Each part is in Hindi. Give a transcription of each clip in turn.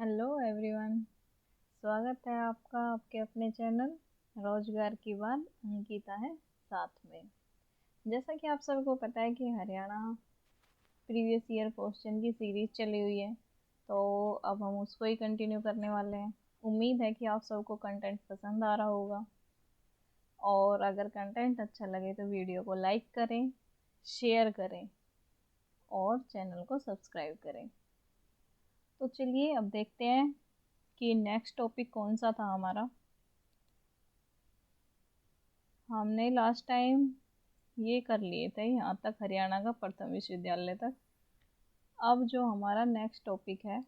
Hello everyone. स्वागत है आपका आपके अपने चैनल रोजगार की बात। अंकिता है साथ में। जैसा कि आप सबको पता है कि हरियाणा प्रीवियस ईयर क्वेश्चन की सीरीज चली हुई है, तो अब हम उसको ही कंटिन्यू करने वाले हैं। उम्मीद है कि आप सबको कंटेंट पसंद आ रहा होगा, और अगर कंटेंट अच्छा लगे तो वीडियो को लाइक करें, शेयर करें और चैनल को सब्सक्राइब करें। तो चलिए अब देखते हैं कि नेक्स्ट टॉपिक कौन सा था हमारा। हमने लास्ट टाइम ये कर लिए थे यहाँ तक, हरियाणा का प्रथम विश्वविद्यालय तक। अब जो हमारा नेक्स्ट टॉपिक है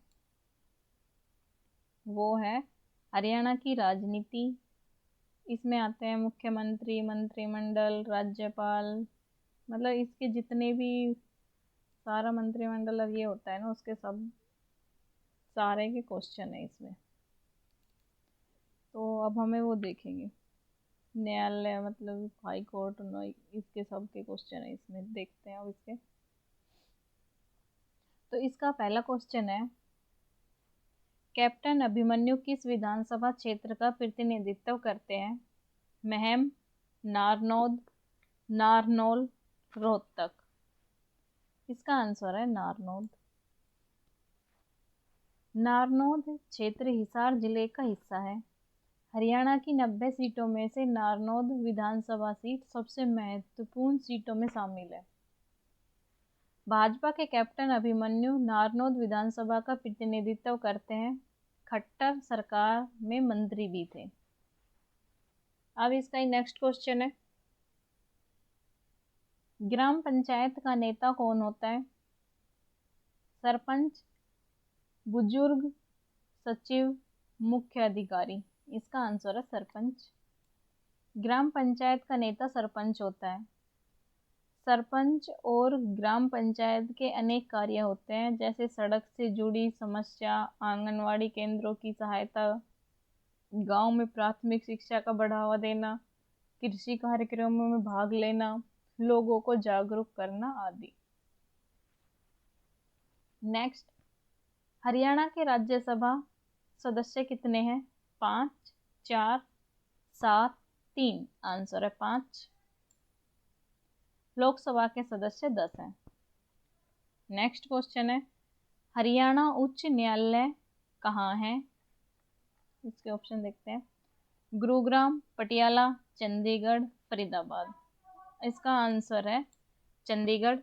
वो है हरियाणा की राजनीति। इसमें आते हैं मुख्यमंत्री, मंत्रिमंडल, राज्यपाल, मतलब इसके जितने भी सारा मंत्रिमंडल अब ये होता है ना, उसके सब सारे के क्वेश्चन है इसमें। तो अब हमें वो देखेंगे, न्यायालय मतलब हाई कोर्ट, इसके सब के क्वेश्चन है इसमें। देखते हैं अब इसके। तो इसका पहला क्वेश्चन है, कैप्टन अभिमन्यु किस विधानसभा क्षेत्र का प्रतिनिधित्व करते हैं? महम, नारनौद, नारनौल, रोहतक। इसका आंसर है नारनौद। नारनौद क्षेत्र हिसार जिले का हिस्सा है। हरियाणा की 90 सीटों में से नारनौद विधानसभा सीट सबसे महत्वपूर्ण सीटों में शामिल है। भाजपा के कैप्टन अभिमन्यु नारनौद विधानसभा का प्रतिनिधित्व करते हैं। खट्टर सरकार में मंत्री भी थे। अब इसका ही नेक्स्ट क्वेश्चन है, ग्राम पंचायत का नेता कौन होता है? सरपंच, बुजुर्ग, सचिव, मुख्य अधिकारी। इसका आंसर है सरपंच। ग्राम पंचायत का नेता सरपंच होता है। सरपंच और ग्राम पंचायत के अनेक कार्य होते हैं, जैसे सड़क से जुड़ी समस्या, आंगनवाड़ी केंद्रों की सहायता, गांव में प्राथमिक शिक्षा का बढ़ावा देना, कृषि कार्यक्रमों में भाग लेना, लोगों को जागरूक करना आदि। नेक्स्ट, हरियाणा के राज्यसभा सदस्य कितने हैं? 5, 4, 7, 3। आंसर है 5। लोकसभा के सदस्य 10 हैं। नेक्स्ट क्वेश्चन है, हरियाणा उच्च न्यायालय कहाँ है? इसके ऑप्शन देखते हैं, गुरुग्राम, पटियाला, चंडीगढ़, फरीदाबाद। इसका आंसर है चंडीगढ़।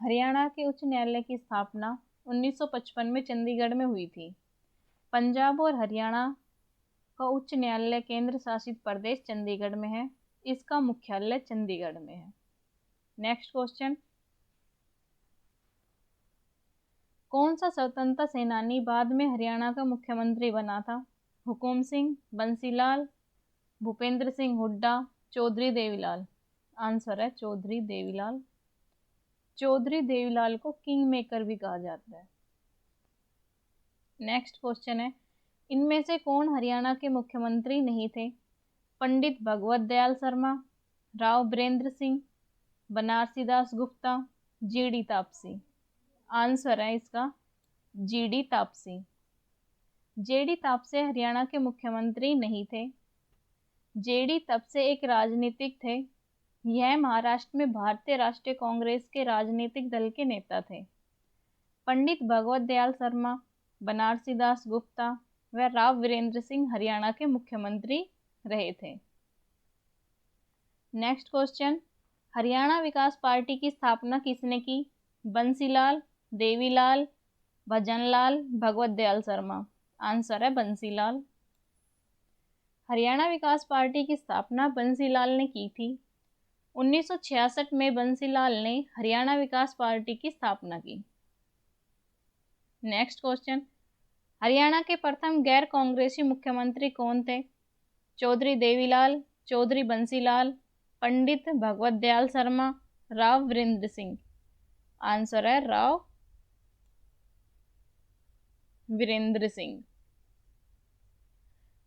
हरियाणा के उच्च न्यायालय की स्थापना 1955 में चंडीगढ़ में हुई थी। पंजाब और हरियाणा का उच्च न्यायालय केंद्र शासित प्रदेश चंडीगढ़ में है। इसका मुख्यालय चंडीगढ़ में है। नेक्स्ट क्वेश्चन, कौन सा स्वतंत्रता सेनानी बाद में हरियाणा का मुख्यमंत्री बना था? हुकुम सिंह, बंसीलाल, भूपेंद्र सिंह हुड्डा, चौधरी देवीलाल। आंसर है चौधरी देवीलाल। चौधरी देवीलाल को किंग मेकर भी कहा जाता है। नेक्स्ट क्वेश्चन है, इनमें से कौन हरियाणा के मुख्यमंत्री नहीं थे? पंडित भगवत दयाल शर्मा, राव बीरेंद्र सिंह, बनारसी दास गुप्ता, जीडी तापसी। आंसर है इसका जीडी तापसी। जेडी तापसे हरियाणा के मुख्यमंत्री नहीं थे। जेडी तापसे एक राजनीतिक थे। यह महाराष्ट्र में भारतीय राष्ट्रीय कांग्रेस के राजनीतिक दल के नेता थे। पंडित भगवत दयाल शर्मा, बनारसी दास गुप्ता व राव वीरेंद्र सिंह हरियाणा के मुख्यमंत्री रहे थे। नेक्स्ट क्वेश्चन, हरियाणा विकास पार्टी की स्थापना किसने की? बंसीलाल, देवीलाल, भजनलाल, भगवत दयाल शर्मा। आंसर है बंसीलाल। हरियाणा विकास पार्टी की स्थापना बंसीलाल ने की थी। 1966 में बंसीलाल ने हरियाणा विकास पार्टी की स्थापना की। नेक्स्ट क्वेश्चन, हरियाणा के प्रथम गैर कांग्रेसी मुख्यमंत्री कौन थे? चौधरी देवीलाल, चौधरी बंसीलाल, पंडित भगवत दयाल शर्मा, राव वीरेंद्र सिंह। आंसर है राव वीरेंद्र सिंह।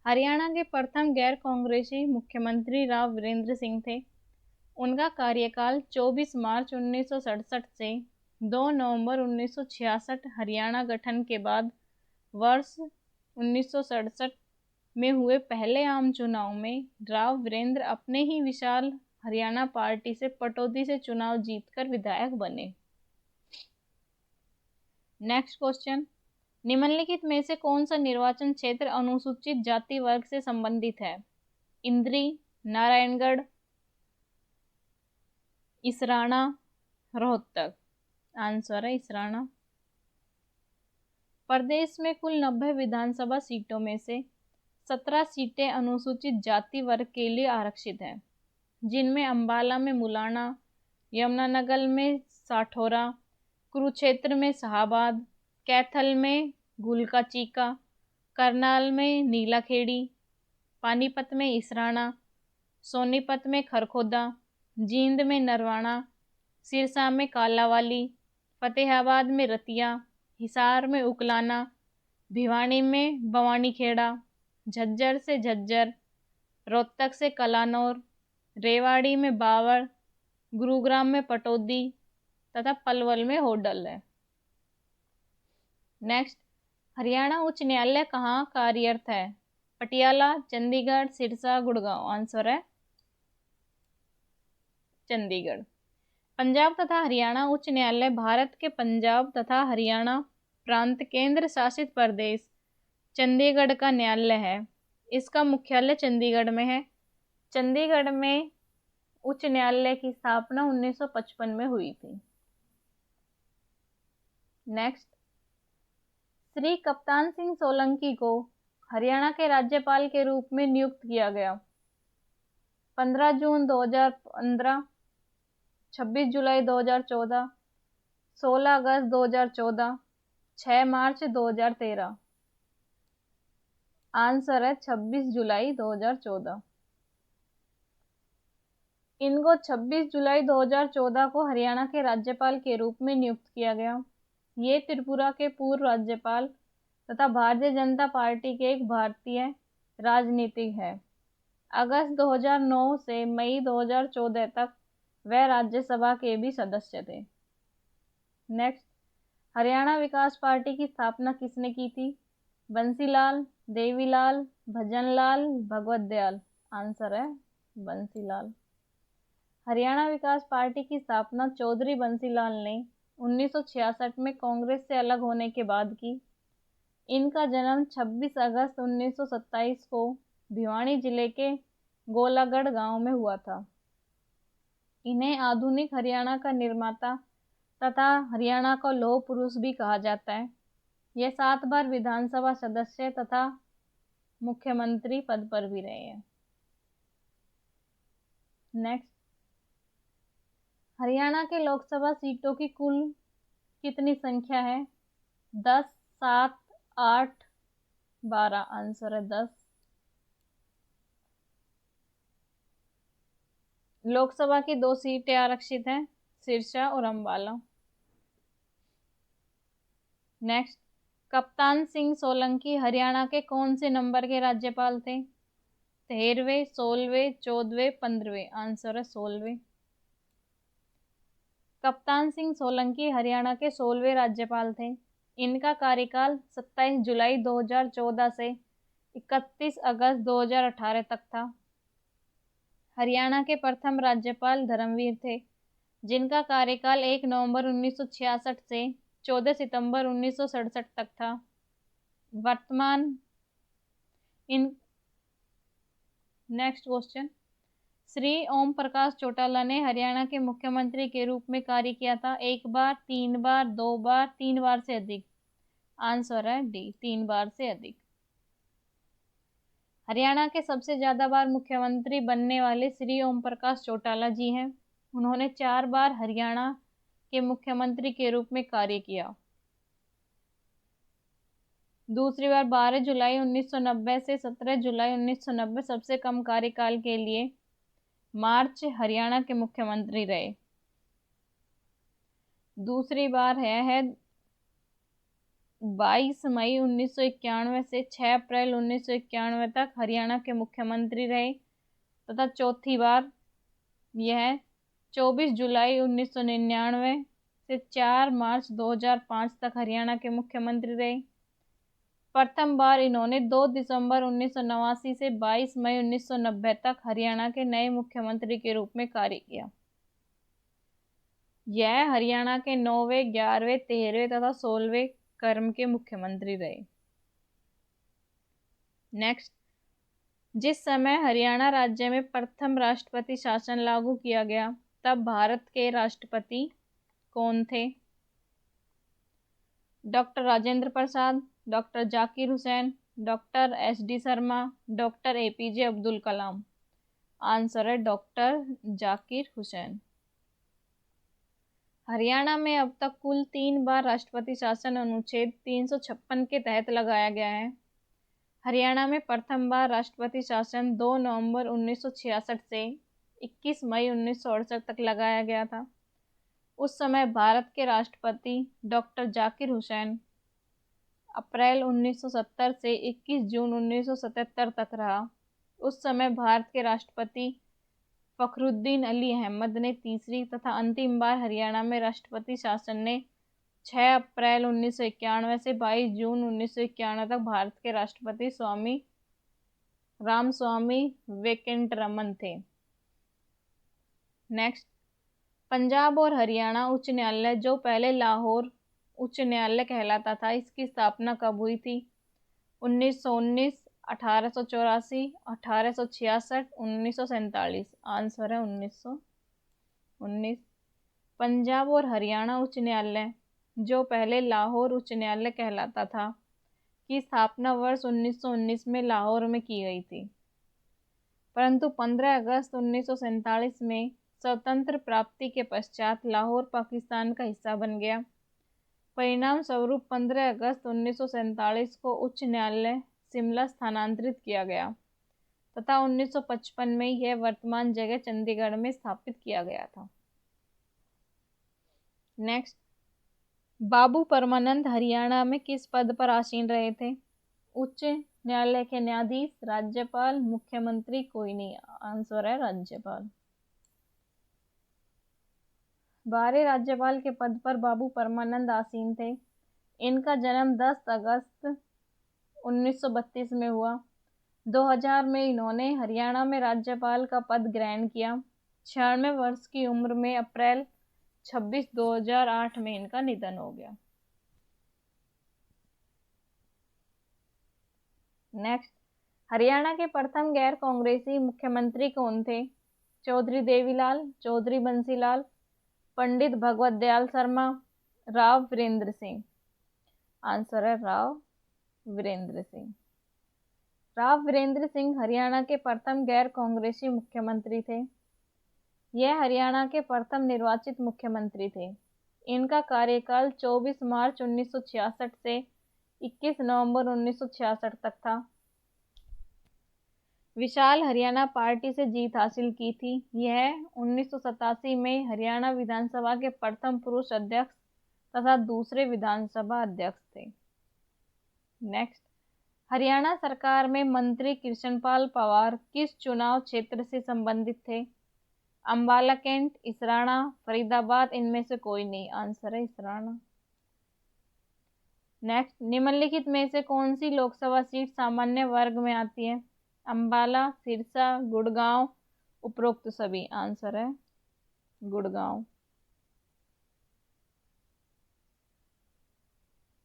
हरियाणा के प्रथम गैर कांग्रेसी मुख्यमंत्री राव वीरेंद्र सिंह थे। उनका कार्यकाल 24 मार्च 1967 से 2 नवंबर 1966 हरियाणा गठन के बाद वर्ष 1967 में हुए पहले आम चुनाव में राव वीरेंद्र अपने ही विशाल हरियाणा पार्टी से पटौदी से चुनाव जीतकर विधायक बने। नेक्स्ट क्वेश्चन, निम्नलिखित में से कौन सा निर्वाचन क्षेत्र अनुसूचित जाति वर्ग से संबंधित है? इंद्री, नारायणगढ़, इसराना, रोहतक। आंसर है इसराना। प्रदेश में कुल 90 विधानसभा सीटों में से 17 सीटें अनुसूचित जाति वर्ग के लिए आरक्षित हैं, जिनमें अंबाला में मुलाना, यमुनानगर में साठौरा, कुरुक्षेत्र में शाहाबाद, कैथल में गुलका चीका, करनाल में नीलाखेड़ी, पानीपत में इसराना, सोनीपत में खरखोदा, जींद में नरवाना, सिरसा में कालावाली, फतेहाबाद में रतिया, हिसार में उकलाना, भिवानी में बवानीखेड़ा, झज्जर से झज्जर, रोहतक से कलानौर, रेवाड़ी में बावड़, गुरुग्राम में पटौदी तथा पलवल में होडल है। नेक्स्ट, हरियाणा उच्च न्यायालय कहाँ कार्यरत है? पटियाला, चंडीगढ़, सिरसा, गुड़गांव। आंसर है चंडीगढ़। पंजाब तथा हरियाणा उच्च न्यायालय भारत के पंजाब तथा हरियाणा प्रांत केंद्र शासित प्रदेश चंडीगढ़ का न्यायालय है। इसका मुख्यालय चंडीगढ़ में है। चंडीगढ़ में उच्च न्यायालय की स्थापना 1955 में हुई थी। नेक्स्ट, श्री कप्तान सिंह सोलंकी को हरियाणा के राज्यपाल के रूप में नियुक्त किया गया। 15 जून 2015, 26 जुलाई 2014, 16 अगस्त 2014, 6 मार्च 2013। आंसर है 26 जुलाई 2014। इनको 26 जुलाई 2014 को हरियाणा के राज्यपाल के रूप में नियुक्त किया गया। ये त्रिपुरा के पूर्व राज्यपाल तथा भारतीय जनता पार्टी के एक भारतीय राजनीतिक है। अगस्त 2009 से मई 2014 तक वह राज्यसभा के भी सदस्य थे। नेक्स्ट, हरियाणा विकास पार्टी की स्थापना किसने की थी? बंसीलाल, देवीलाल, भजनलाल, भगवत दयाल। आंसर है बंसीलाल। हरियाणा विकास पार्टी की स्थापना चौधरी बंसीलाल ने 1966 में कांग्रेस से अलग होने के बाद की। इनका जन्म 26 अगस्त 1927 को भिवानी जिले के गोलागढ़ गांव में हुआ था। इन्हें आधुनिक हरियाणा का निर्माता तथा हरियाणा का लौह पुरुष भी कहा जाता है। यह 7 बार विधानसभा सदस्य तथा मुख्यमंत्री पद पर भी रहे हैं। नेक्स्ट, हरियाणा के लोकसभा सीटों की कुल कितनी संख्या है? 10, 7, 8, 12। आंसर है 10। लोकसभा की 2 सीटें आरक्षित हैं, सिरसा और अंबाला। नेक्स्ट, कप्तान सिंह सोलंकी हरियाणा के कौन से नंबर के राज्यपाल थे? 13वें, 16वें, 14वें, 15वें। आंसर है 16वें। कप्तान सिंह सोलंकी हरियाणा के 16वें राज्यपाल थे। इनका कार्यकाल 27 जुलाई 2014 से 31 अगस्त 2018 तक था। हरियाणा के प्रथम राज्यपाल धर्मवीर थे, जिनका कार्यकाल 1 नवंबर 1966 से 14 सितंबर 1967 तक था। वर्तमान in next question, Shri Om Prakash Chautala ने हरियाणा के मुख्यमंत्री के रूप में कार्य किया था। 1 बार, 3 बार, 2 बार, 3 बार से अधिक। आंसर है डी, 3 बार से अधिक। हरियाणा के सबसे ज्यादा बार मुख्यमंत्री बनने वाले श्री ओम प्रकाश चौटाला जी हैं। उन्होंने 4 बार हरियाणा के मुख्यमंत्री के रूप में कार्य किया। दूसरी बार 12 जुलाई 1990 से 17 जुलाई 1990 सबसे कम कार्यकाल के लिए मार्च हरियाणा के मुख्यमंत्री रहे। दूसरी बार है 22 मई 1991 से 6 अप्रैल 1991 तक हरियाणा के मुख्यमंत्री रहे तथा चौथी बार यह 24 जुलाई 1999 से 4 मार्च 2005 तक हरियाणा के मुख्यमंत्री रहे। प्रथम बार इन्होंने 2 दिसंबर 1989 से 22 मई 1990 तक हरियाणा के नए मुख्यमंत्री के रूप में कार्य किया। यह हरियाणा के 9वें, 11वें, 13वें तथा 16वें क्रम के मुख्यमंत्री रहे। नेक्स्ट, जिस समय हरियाणा राज्य में प्रथम राष्ट्रपति शासन लागू किया गया तब भारत के राष्ट्रपति कौन थे? Doctor Rajendra Prasad, doctor Zakir Hussain, doctor S D. Sharma, doctor A P J. Abdul Kalam. Answer है डॉक्टर जाकिर हुसैन। हरियाणा में अब तक कुल 3 बार राष्ट्रपति शासन अनुच्छेद 356 के तहत लगाया गया है। हरियाणा में प्रथम बार राष्ट्रपति शासन 2 नवंबर 1966 से 21 मई 1968 तक लगाया गया था। उस समय भारत के राष्ट्रपति डॉक्टर जाकिर हुसैन अप्रैल 1970 से 21 जून 1977 तक रहा। उस समय भारत के राष्ट्रपति फखरुद्दीन अली अहमद ने तीसरी तथा अंतिम बार हरियाणा में राष्ट्रपति शासन ने 6 अप्रैल 1991 से 22 जून 1991 तक भारत के राष्ट्रपति स्वामी रामस्वामी वेंकटरमन थे। नेक्स्ट, पंजाब और हरियाणा उच्च न्यायालय, जो पहले लाहौर उच्च न्यायालय कहलाता था, इसकी स्थापना कब हुई थी? 1919, 1884, 1866, 1947। आंसर है 1919। पंजाब और हरियाणा उच्च न्यायालय, जो पहले लाहौर उच्च न्यायालय कहलाता था, की स्थापना वर्ष 1919 में लाहौर में की गई थी, परंतु 15 अगस्त 1947 में स्वतंत्र प्राप्ति के पश्चात लाहौर पाकिस्तान का हिस्सा बन गया। परिणाम स्वरूप 15 अगस्त 1947 को उच्च न्यायालय शिमला स्थानांतरित किया गया तथा 1955 में यह वर्तमान जगह चंडीगढ़ में स्थापित किया गया था। नेक्स्ट, बाबू परमानंद हरियाणा में किस पद पर आसीन रहे थे? उच्च न्यायालय के न्यायाधीश, राज्यपाल, मुख्यमंत्री, कोई नहीं। आंसर है राज्यपाल। 12 राज्यपाल के पद पर बाबू परमानंद आसीन थे। इनका जन्म 10 अगस्त 1932 में हुआ। 2000 में इन्होंने हरियाणा में राज्यपाल का पद ग्रहण किया। 96 वर्ष की उम्र में अप्रैल 26, 2008 में इनका निधन हो गया। नेक्स्ट, हरियाणा के प्रथम गैर कांग्रेसी मुख्यमंत्री कौन थे? चौधरी देवीलाल, चौधरी बंसीलाल, पंडित भगवत दयाल शर्मा, राव वीरेंद्र सिंह। आंसर है राव वीरेंद्र सिंह। राव वीरेंद्र सिंह हरियाणा के प्रथम गैर कांग्रेसी मुख्यमंत्री थे। यह हरियाणा के प्रथम निर्वाचित मुख्यमंत्री थे। इनका कार्यकाल 24 मार्च 1966 से 21 नवंबर 1966 तक था। विशाल हरियाणा पार्टी से जीत हासिल की थी। यह 1987 में हरियाणा विधानसभा के प्रथम पुरुष अध्यक्ष तथा दूसरे विधानसभा अध्यक्ष थे। नेक्स्ट, हरियाणा सरकार में मंत्री कृष्णपाल पंवार किस चुनाव क्षेत्र से संबंधित थे? अंबाला कैंट, इसराना, फरीदाबाद, इनमें से कोई नहीं। आंसर है इसराना। नेक्स्ट, निम्नलिखित में से कौन सी लोकसभा सीट सामान्य वर्ग में आती है? अंबाला, सिरसा, गुड़गांव, उपरोक्त सभी। आंसर है गुड़गांव।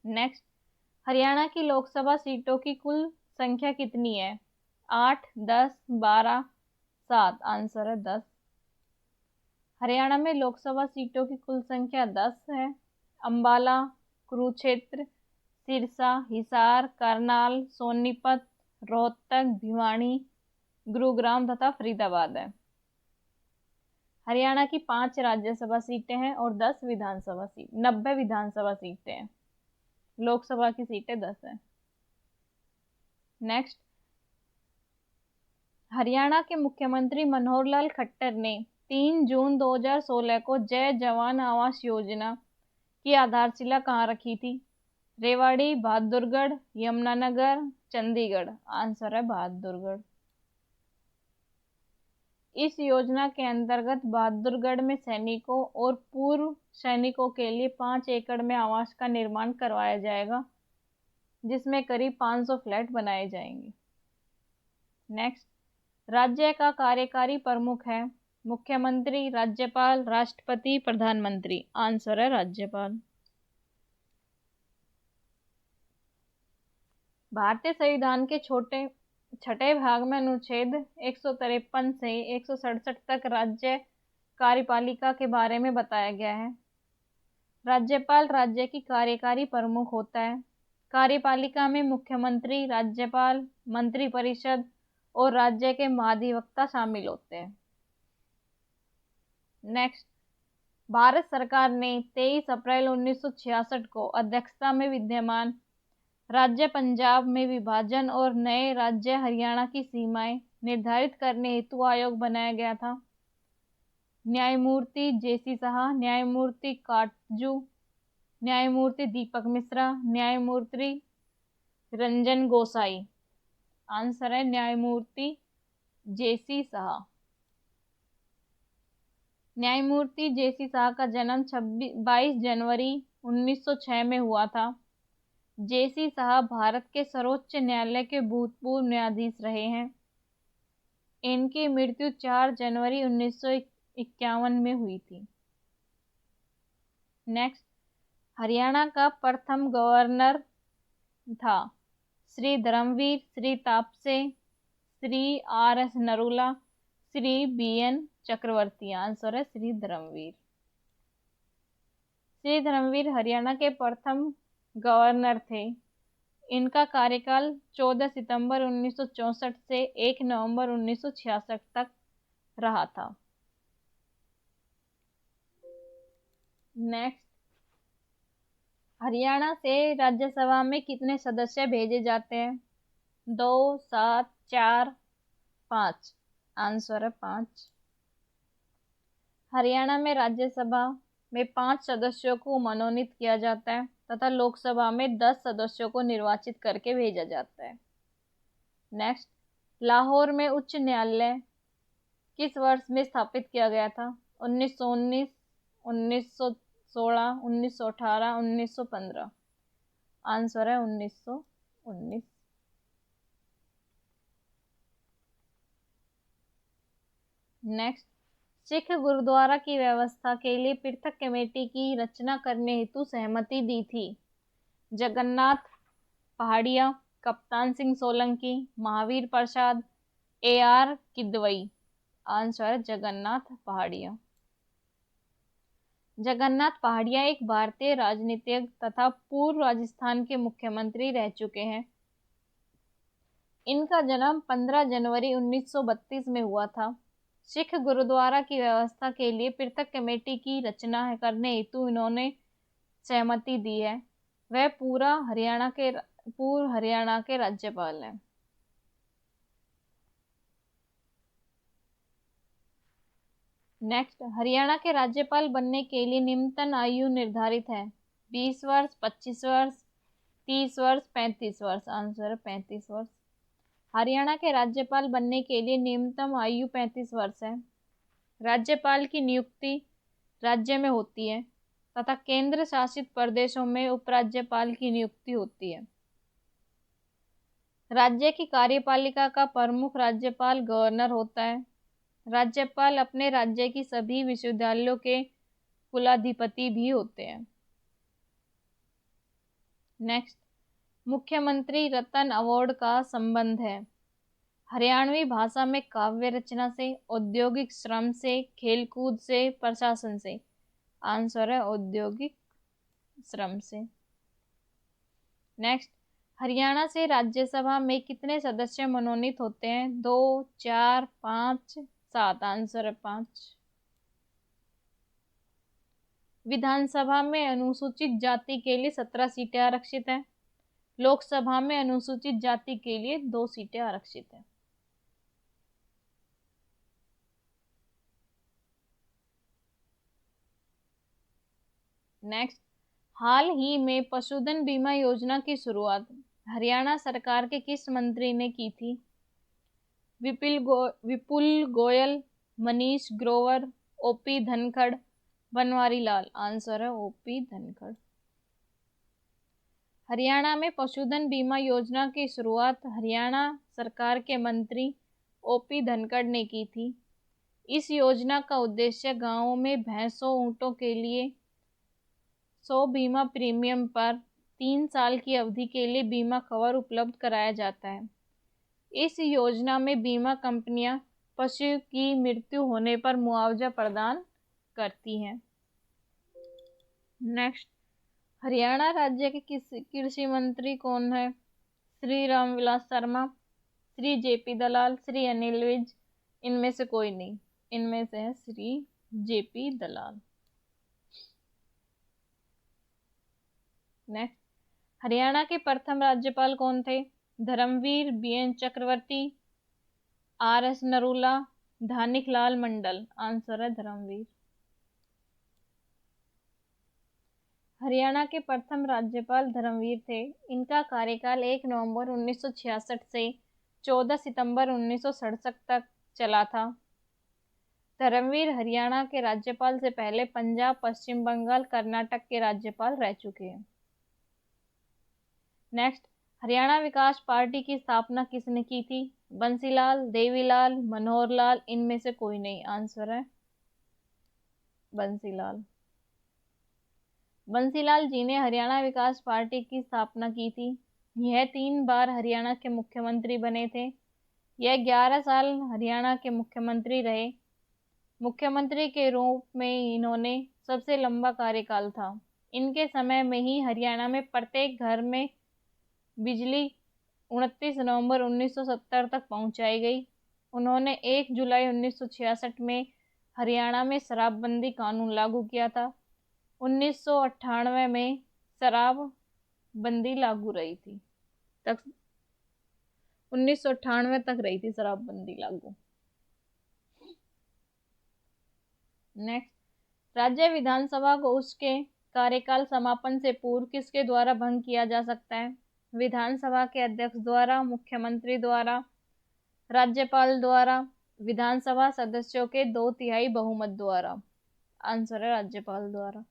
नेक्स्ट, हरियाणा की लोकसभा सीटों की कुल संख्या कितनी है? 8, 10, 12, 7। आंसर है 10। हरियाणा में लोकसभा सीटों की कुल संख्या 10 है। अंबाला, कुरुक्षेत्र, सिरसा, हिसार, करनाल, सोनीपत, रोहतक, भिवानी, गुरुग्राम तथा फरीदाबाद है। हरियाणा की 5 राज्यसभा सीटें हैं और 10 विधानसभा सीट, 90 विधानसभा सीटें हैं। लोकसभा की सीटें 10 हैं। नेक्स्ट, हरियाणा के मुख्यमंत्री मनोहर लाल खट्टर ने 3 जून 2016 को जय जवान आवास योजना की आधारशिला कहाँ रखी थी? रेवाड़ी, बहादुरगढ़, यमुनानगर, चंडीगढ़। आंसर है बहादुरगढ़। इस योजना के अंतर्गत बहादुरगढ़ में सैनिकों और पूर्व सैनिकों के लिए 5 एकड़ में आवास का निर्माण करवाया जाएगा। जिसमें करीब 500 फ्लैट बनाए जाएंगे। नेक्स्ट, राज्य का कार्यकारी प्रमुख है मुख्यमंत्री, राज्यपाल, राष्ट्रपति, प्रधानमंत्री। आंसर है राज्यपाल। भारतीय संविधान के छठे भाग में अनुच्छेद 153 से 167 तक राज्य कार्यपालिका के बारे में बताया गया है। राज्यपाल राज्य की कार्यकारी प्रमुख होता है। कार्यपालिका में मुख्यमंत्री, राज्यपाल, मंत्रिपरिषद और राज्य के महाधिवक्ता शामिल होते हैं। नेक्स्ट, भारत सरकार ने 23 अप्रैल 1966 को अध्यक्षता में विद्यमान राज्य पंजाब में विभाजन और नए राज्य हरियाणा की सीमाएं निर्धारित करने हेतु आयोग बनाया गया था। न्यायमूर्ति जेसी साहा, न्यायमूर्ति काटजू, न्यायमूर्ति दीपक मिश्रा, न्यायमूर्ति रंजन गोसाई। आंसर है न्यायमूर्ति जेसी साहा। न्यायमूर्ति जेसी साहा का जन्म 22 जनवरी 1906 में हुआ था। जेसी साहा भारत के सर्वोच्च न्यायालय के भूतपूर्व न्यायाधीश रहे हैं। इनकी मृत्यु 4 जनवरी 1951 में हुई थी। नेक्स्ट, हरियाणा का प्रथम गवर्नर था Shri Dharamvir, Shri Tapase, Shri R S Narula, Shri B N Chakravarti. Answer है श्री धर्मवीर। श्री धर्मवीर हरियाणा के प्रथम गवर्नर थे। इनका कार्यकाल 14 सितंबर 1964 से 1 नवंबर 1966 तक रहा था। नेक्स्ट, हरियाणा से राज्यसभा में कितने सदस्य भेजे जाते हैं? 2, 7, 4, 5। आंसर है 5। हरियाणा में राज्यसभा में 5 सदस्यों को मनोनीत किया जाता है तथा लोकसभा में 10 सदस्यों को निर्वाचित करके भेजा जाता है। नेक्स्ट, लाहौर में उच्च न्यायालय किस वर्ष में स्थापित किया गया था? 1919, 1916, 1918, 1915। आंसर है 1919। नेक्स्ट, सिख गुरुद्वारा की व्यवस्था के लिए पृथक कमेटी की रचना करने हेतु सहमति दी थी। जगन्नाथ पहाड़िया, कप्तान सिंह सोलंकी, महावीर प्रसाद, AR किदवई। आंसर जगन्नाथ पहाड़िया। जगन्नाथ पहाड़िया एक भारतीय राजनीतिज्ञ तथा पूर्व राजस्थान के मुख्यमंत्री रह चुके हैं। इनका जन्म 15 जनवरी 1932 में हुआ था। सिख गुरुद्वारा की व्यवस्था के लिए पृथक कमेटी की रचना करने हेतु इन्होंने सहमति दी है। वह पूर्व हरियाणा के राज्यपाल हैं। नेक्स्ट, हरियाणा के राज्यपाल बनने के लिए निम्नतम आयु निर्धारित है। 20 वर्ष, 25 वर्ष, 30 वर्ष, 35 वर्ष। आंसर 35 वर्ष। हरियाणा के राज्यपाल बनने के लिए न्यूनतम आयु 35 वर्ष है। राज्यपाल की नियुक्ति राज्य में होती है तथा केंद्र शासित प्रदेशों में उपराज्यपाल की नियुक्ति होती है। राज्य की कार्यपालिका का प्रमुख राज्यपाल गवर्नर होता है। राज्यपाल अपने राज्य की सभी विश्वविद्यालयों के कुलाधिपति भी होते हैं। नेक्स्ट, मुख्यमंत्री रत्न अवार्ड का संबंध है हरियाणवी भाषा में काव्य रचना से, औद्योगिक श्रम से, खेलकूद से, प्रशासन से। आंसर है औद्योगिक श्रम से। नेक्स्ट, हरियाणा से राज्यसभा में कितने सदस्य मनोनीत होते हैं? 2, 4, 5, 7। आंसर है 5। विधानसभा में अनुसूचित जाति के लिए 17 सीटें आरक्षित हैं। लोकसभा में अनुसूचित जाति के लिए 2 सीटें आरक्षित हैं। नेक्स्ट, हाल ही में पशुधन बीमा योजना की शुरुआत हरियाणा सरकार के किस मंत्री ने की थी? विपुल गोयल, मनीष ग्रोवर, OP धनखड़, बनवारी लाल। आंसर है OP धनखड़। हरियाणा में पशुधन बीमा योजना की शुरुआत हरियाणा सरकार के मंत्री ओपी धनखड़ ने की थी। इस योजना का उद्देश्य गांवों में भैंसों ऊंटों के लिए 100 बीमा प्रीमियम पर 3 साल की अवधि के लिए बीमा कवर उपलब्ध कराया जाता है। इस योजना में बीमा कंपनियां पशु की मृत्यु होने पर मुआवजा प्रदान करती हैं। नेक्स्ट, हरियाणा राज्य के कृषि मंत्री कौन है? श्री रामविलास शर्मा, श्री जेपी दलाल, श्री अनिल विज, इनमें से कोई नहीं। इनमें से है श्री जेपी दलाल। नेक्स्ट, हरियाणा के प्रथम राज्यपाल कौन थे? Dharmveer BN Chakraborty, are S Narula, Dhanik Lal Mandal. Answer है धर्मवीर। हरियाणा के प्रथम राज्यपाल धर्मवीर थे। इनका कार्यकाल 1 नवंबर 1966 से 14 सितंबर 1967 तक चला था। धर्मवीर हरियाणा के राज्यपाल से पहले पंजाब, पश्चिम बंगाल, कर्नाटक के राज्यपाल रह चुके हैं। नेक्स्ट, हरियाणा विकास पार्टी की स्थापना किसने की थी? बंसीलाल, देवीलाल, मनोहर लाल, इनमें से कोई नहीं। आंसर है बंसीलाल। बंसीलाल जी ने हरियाणा विकास पार्टी की स्थापना की थी। यह 3 बार हरियाणा के मुख्यमंत्री बने थे। यह 11 साल हरियाणा के मुख्यमंत्री रहे। मुख्यमंत्री के रूप में इन्होंने सबसे लंबा कार्यकाल था। इनके समय में ही हरियाणा में प्रत्येक घर में बिजली 29 नवंबर 1970 तक पहुंचाई गई। उन्होंने 1 जुलाई 1966 में हरियाणा में शराबबंदी कानून लागू किया था। 1998 में शराब बंदी लागू रही थी तक 1998 तक रही थी शराबबंदी लागू। नेक्स्ट, राज्य विधानसभा को उसके कार्यकाल समापन से पूर्व किसके द्वारा भंग किया जा सकता है? विधानसभा के अध्यक्ष द्वारा, मुख्यमंत्री द्वारा, राज्यपाल द्वारा, विधानसभा सदस्यों के 2/3 बहुमत द्वारा। आंसर है राज्यपाल द्वारा।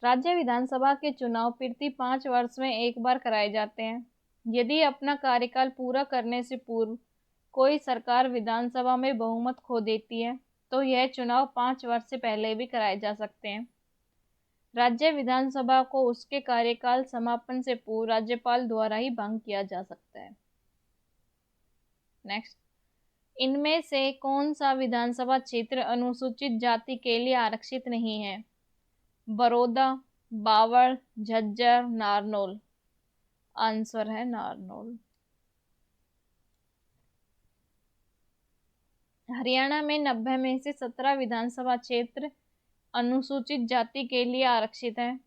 राज्य विधानसभा के चुनाव प्रति 5 वर्ष में एक बार कराए जाते हैं। यदि अपना कार्यकाल पूरा करने से पूर्व कोई सरकार विधानसभा में बहुमत खो देती है तो यह चुनाव 5 वर्ष से पहले भी कराए जा सकते हैं। राज्य विधानसभा को उसके कार्यकाल समापन से पूर्व राज्यपाल द्वारा ही भंग किया जा सकता है। नेक्स्ट, इनमें से कौन सा विधानसभा क्षेत्र अनुसूचित जाति के लिए आरक्षित नहीं है? बड़ौदा, बावड़, झज्जर, नारनौल। आंसर है नारनौल। हरियाणा में 90 में से 17 विधानसभा क्षेत्र अनुसूचित जाति के लिए आरक्षित हैं,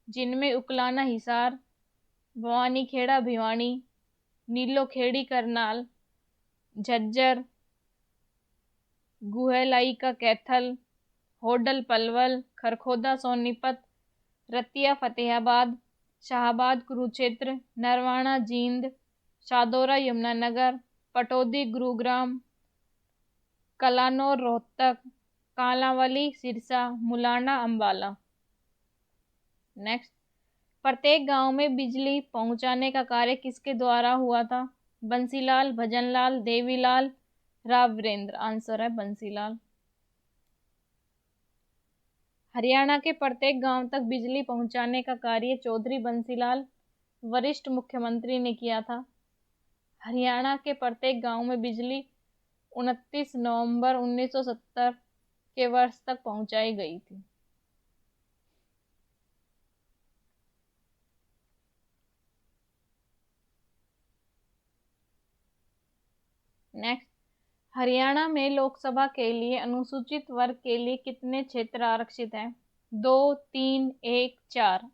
जिनमें उकलाना हिसार, भवानीखेड़ा भिवानी, नीलोखेड़ी करनाल, झज्जर, गुहलाई का कैथल, होडल पलवल, खरखोदा सोनीपत, रतिया फतेहाबाद, शाहबाद कुरुक्षेत्र, नरवाना जींद, शादौरा यमुनानगर, पटौदी गुरुग्राम, कलानौर रोहतक, कालांवाली सिरसा, मुलाना अंबाला। नेक्स्ट, प्रत्येक गांव में बिजली पहुंचाने का कार्य किसके द्वारा हुआ था? बंसीलाल, भजनलाल, देवीलाल, राव वीरेंद्र। आंसर है बंसीलाल। हरियाणा के प्रत्येक गांव तक बिजली पहुंचाने का कार्य चौधरी बंसीलाल वरिष्ठ मुख्यमंत्री ने किया था। हरियाणा के प्रत्येक गांव में बिजली 29 नवंबर 1970 के वर्ष तक पहुंचाई गई थी। नेक्स्ट, हरियाणा में लोकसभा के लिए अनुसूचित वर्ग के लिए कितने क्षेत्र आरक्षित हैं? 2, 3, 1, 4।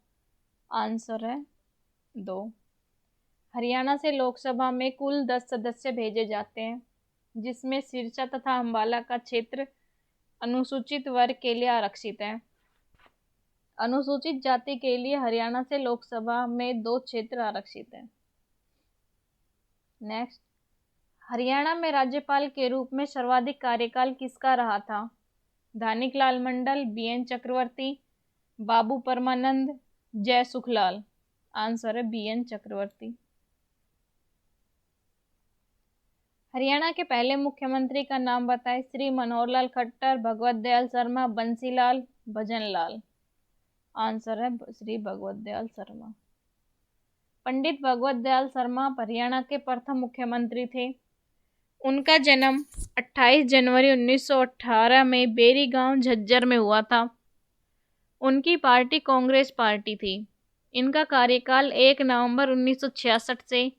आंसर है 2। हरियाणा से लोकसभा में कुल 10 सदस्य भेजे जाते हैं, जिसमें सिरसा तथा अंबाला का क्षेत्र अनुसूचित वर्ग के लिए आरक्षित है। अनुसूचित जाति के लिए हरियाणा से लोकसभा में 2 क्षेत्र आरक्षित हैं। नेक्स्ट, हरियाणा में राज्यपाल के रूप में सर्वाधिक कार्यकाल किसका रहा था? धानिकलाल मंडल, बीएन चक्रवर्ती, बाबू परमानंद, जय सुखलाल। आंसर है बीएन चक्रवर्ती। हरियाणा के पहले मुख्यमंत्री का नाम बताएं। श्री मनोहर लाल खट्टर, भगवत दयाल शर्मा, बंसीलाल, भजनलाल। आंसर है श्री भगवत दयाल शर्मा। पंडित भगवत दयाल शर्मा हरियाणा के प्रथम मुख्यमंत्री थे। उनका जन्म 28 जनवरी 1918 में बेरी गांव झज्जर में हुआ था। उनकी पार्टी कांग्रेस पार्टी थी। इनका कार्यकाल 1 नवंबर 1966 से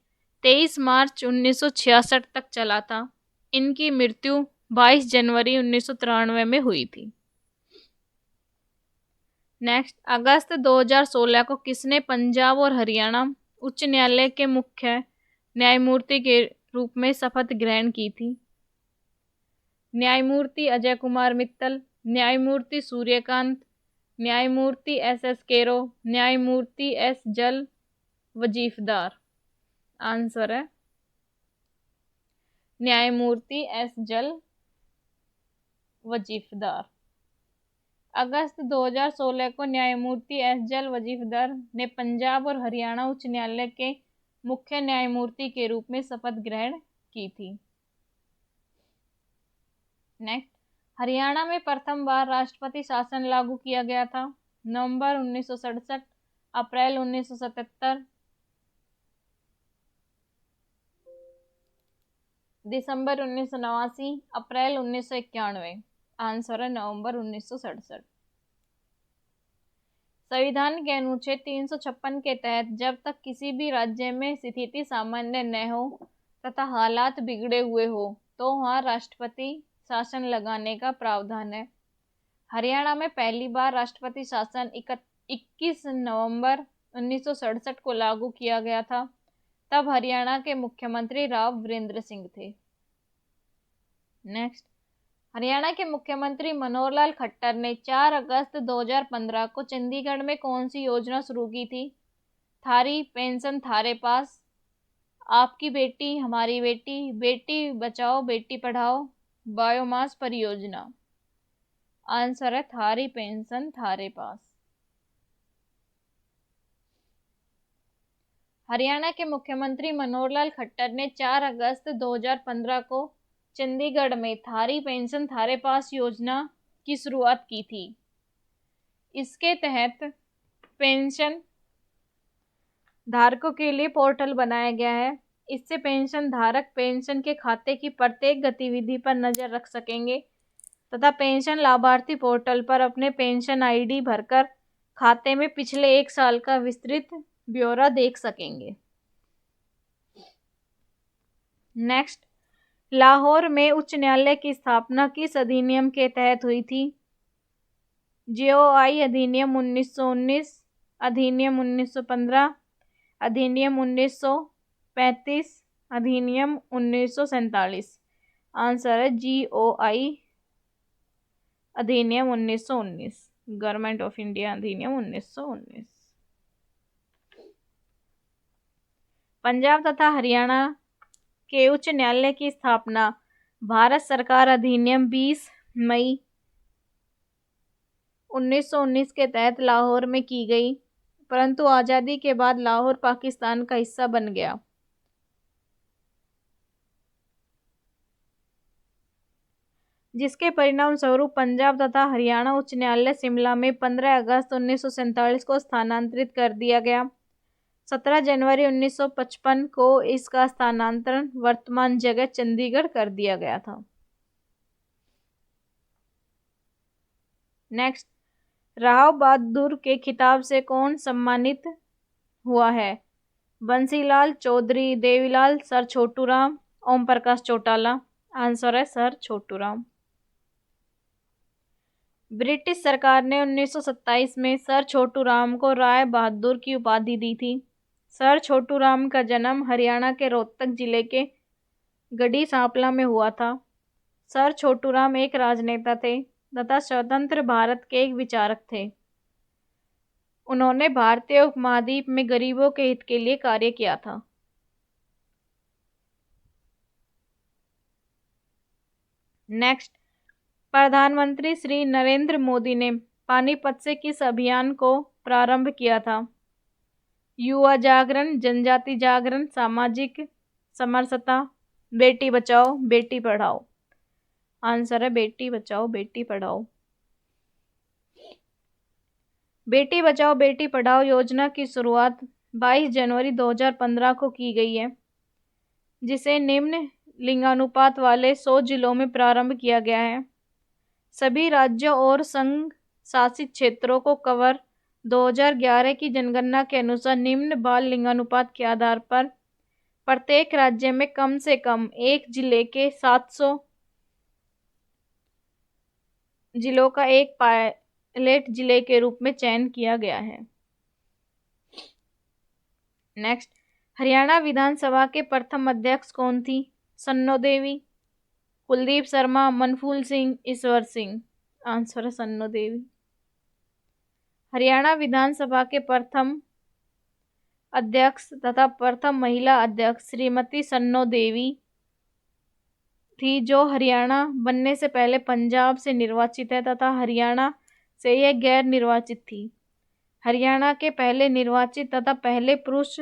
23 मार्च 1966 तक चला था। इनकी मृत्यु 22 जनवरी 1993 में हुई थी। नेक्स्ट, अगस्त 2016 को किसने पंजाब और हरियाणा उच्च न्यायालय के मुख्य न्यायमूर्ति के रूप में शपथ ग्रहण की थी? न्यायमूर्ति अजय कुमार मित्तल, न्यायमूर्ति सूर्यकांत, न्यायमूर्ति एस केरो, न्यायमूर्ति एस जल वजीफदार। आंसर है न्यायमूर्ति एस जल वजीफदार। अगस्त 2016 को न्यायमूर्ति एस जल वजीफदार ने पंजाब और हरियाणा उच्च न्यायालय के मुख्य न्यायमूर्ति के रूप में शपथ ग्रहण की थी। नेक्स्ट, हरियाणा में प्रथम बार राष्ट्रपति शासन लागू किया गया था। नवंबर 1967, अप्रैल 1977, दिसंबर 1989, अप्रैल 1991। आंसर है नवंबर 1967। संविधान के अनुच्छेद 356 के तहत जब तक किसी भी राज्य में स्थिति सामान्य न हो तथा हालात बिगड़े हुए हो तो वहां राष्ट्रपति शासन लगाने का प्रावधान है। हरियाणा में पहली बार राष्ट्रपति शासन 21 नवंबर 1967 को लागू किया गया था। तब हरियाणा के मुख्यमंत्री राव वीरेंद्र सिंह थे। नेक्स्ट, हरियाणा के मुख्यमंत्री मनोहर लाल खट्टर ने 4 अगस्त 2015 को चंडीगढ़ में कौन सी योजना शुरू की थी? थारी पेंशन थारे पास, आपकी बेटी हमारी बेटी, बेटी बचाओ बेटी पढ़ाओ, बायोमास परियोजना। आंसर है थारी पेंशन थारे पास। हरियाणा के मुख्यमंत्री मनोहर लाल खट्टर ने 4 अगस्त 2015 को चंडीगढ़ में थारी पेंशन थारे पास योजना की शुरुआत की थी। इसके तहत पेंशन धारकों के लिए पोर्टल बनाया गया है। इससे पेंशन धारक पेंशन के खाते की प्रत्येक गतिविधि पर नजर रख सकेंगे तथा पेंशन लाभार्थी पोर्टल पर अपने पेंशन आईडी भरकर खाते में पिछले 1 साल का विस्तृत ब्यौरा देख सकेंगे। नेक्स्ट, लाहौर में उच्च न्यायालय की स्थापना किस अधिनियम के तहत हुई थी? जीओआई अधिनियम 1919, अधिनियम 1915, अधिनियम 1935, अधिनियम 1947। आंसर है जीओआई अधिनियम 1919, गवर्नमेंट ऑफ इंडिया अधिनियम 1919। पंजाब तथा हरियाणा के उच्च न्यायालय की स्थापना भारत सरकार अधिनियम 20 मई 1919 के तहत लाहौर में की गई, परंतु आज़ादी के बाद लाहौर पाकिस्तान का हिस्सा बन गया। जिसके परिणाम स्वरूप पंजाब तथा हरियाणा उच्च न्यायालय शिमला में 15 अगस्त 1947 को स्थानांतरित कर दिया गया। 17 जनवरी 1955 को इसका स्थानांतरण वर्तमान जगह चंडीगढ़ कर दिया गया था। नेक्स्ट, राव बहादुर के खिताब से कौन सम्मानित हुआ है? बंसीलाल चौधरी, देवीलाल, सर छोटूराम, ओम प्रकाश चौटाला। आंसर है सर छोटूराम। ब्रिटिश सरकार ने 1927 में सर छोटूराम को राय बहादुर की उपाधि दी थी। सर छोटूराम का जन्म हरियाणा के रोहतक जिले के गढ़ी सांपला में हुआ था। सर छोटूराम एक राजनेता थे तथा स्वतंत्र भारत के एक विचारक थे। उन्होंने भारतीय उपमहाद्वीप में गरीबों के हित के लिए कार्य किया था। नेक्स्ट, प्रधानमंत्री श्री नरेंद्र मोदी ने पानीपत से किस अभियान को प्रारंभ किया था? युवा जागरण, जनजाति जागरण, सामाजिक समरसता, बेटी बचाओ बेटी पढ़ाओ। आंसर है बेटी बचाओ बेटी पढ़ाओ। बेटी बचाओ बेटी पढ़ाओ योजना की शुरुआत 22 जनवरी 2015 को की गई है, जिसे निम्न लिंगानुपात वाले 100 जिलों में प्रारंभ किया गया है। सभी राज्यों और संघ शासित क्षेत्रों को कवर 2011 की जनगणना के अनुसार निम्न बाल लिंगानुपात के आधार पर प्रत्येक राज्य में कम से कम एक जिले के 700 जिलों का एक पायलट जिले के रूप में चयन किया गया है। नेक्स्ट, हरियाणा विधानसभा के प्रथम अध्यक्ष कौन थी? सन्नो देवी, कुलदीप शर्मा, मनफूल सिंह, ईश्वर सिंह। आंसर है सन्नो देवी। हरियाणा विधानसभा के प्रथम अध्यक्ष तथा प्रथम महिला अध्यक्ष श्रीमती सन्नो देवी थी, जो हरियाणा बनने से पहले पंजाब से निर्वाचित है तथा हरियाणा से यह गैर निर्वाचित थी। हरियाणा के पहले निर्वाचित तथा पहले पुरुष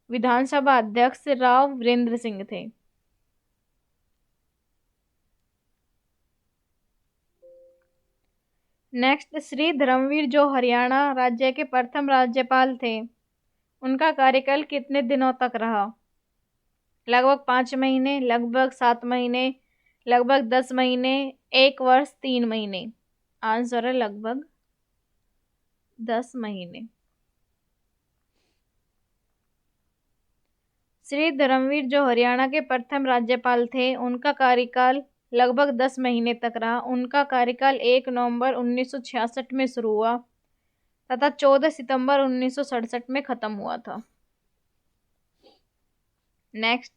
विधानसभा अध्यक्ष राव वीरेंद्र सिंह थे। नेक्स्ट, श्री धर्मवीर जो हरियाणा राज्य के प्रथम राज्यपाल थे, उनका कार्यकाल कितने दिनों तक रहा? लगभग 5 महीने, लगभग 7 महीने, लगभग 10 महीने, 1 वर्ष, 3 महीने। आंसर है लगभग 10 महीने। श्री धर्मवीर जो हरियाणा के प्रथम राज्यपाल थे, उनका कार्यकाल लगभग 10 महीने तक रहा। उनका कार्यकाल 1 नवंबर 1966 में शुरू हुआ तथा 14 सितंबर 1967 में खत्म हुआ था। नेक्स्ट,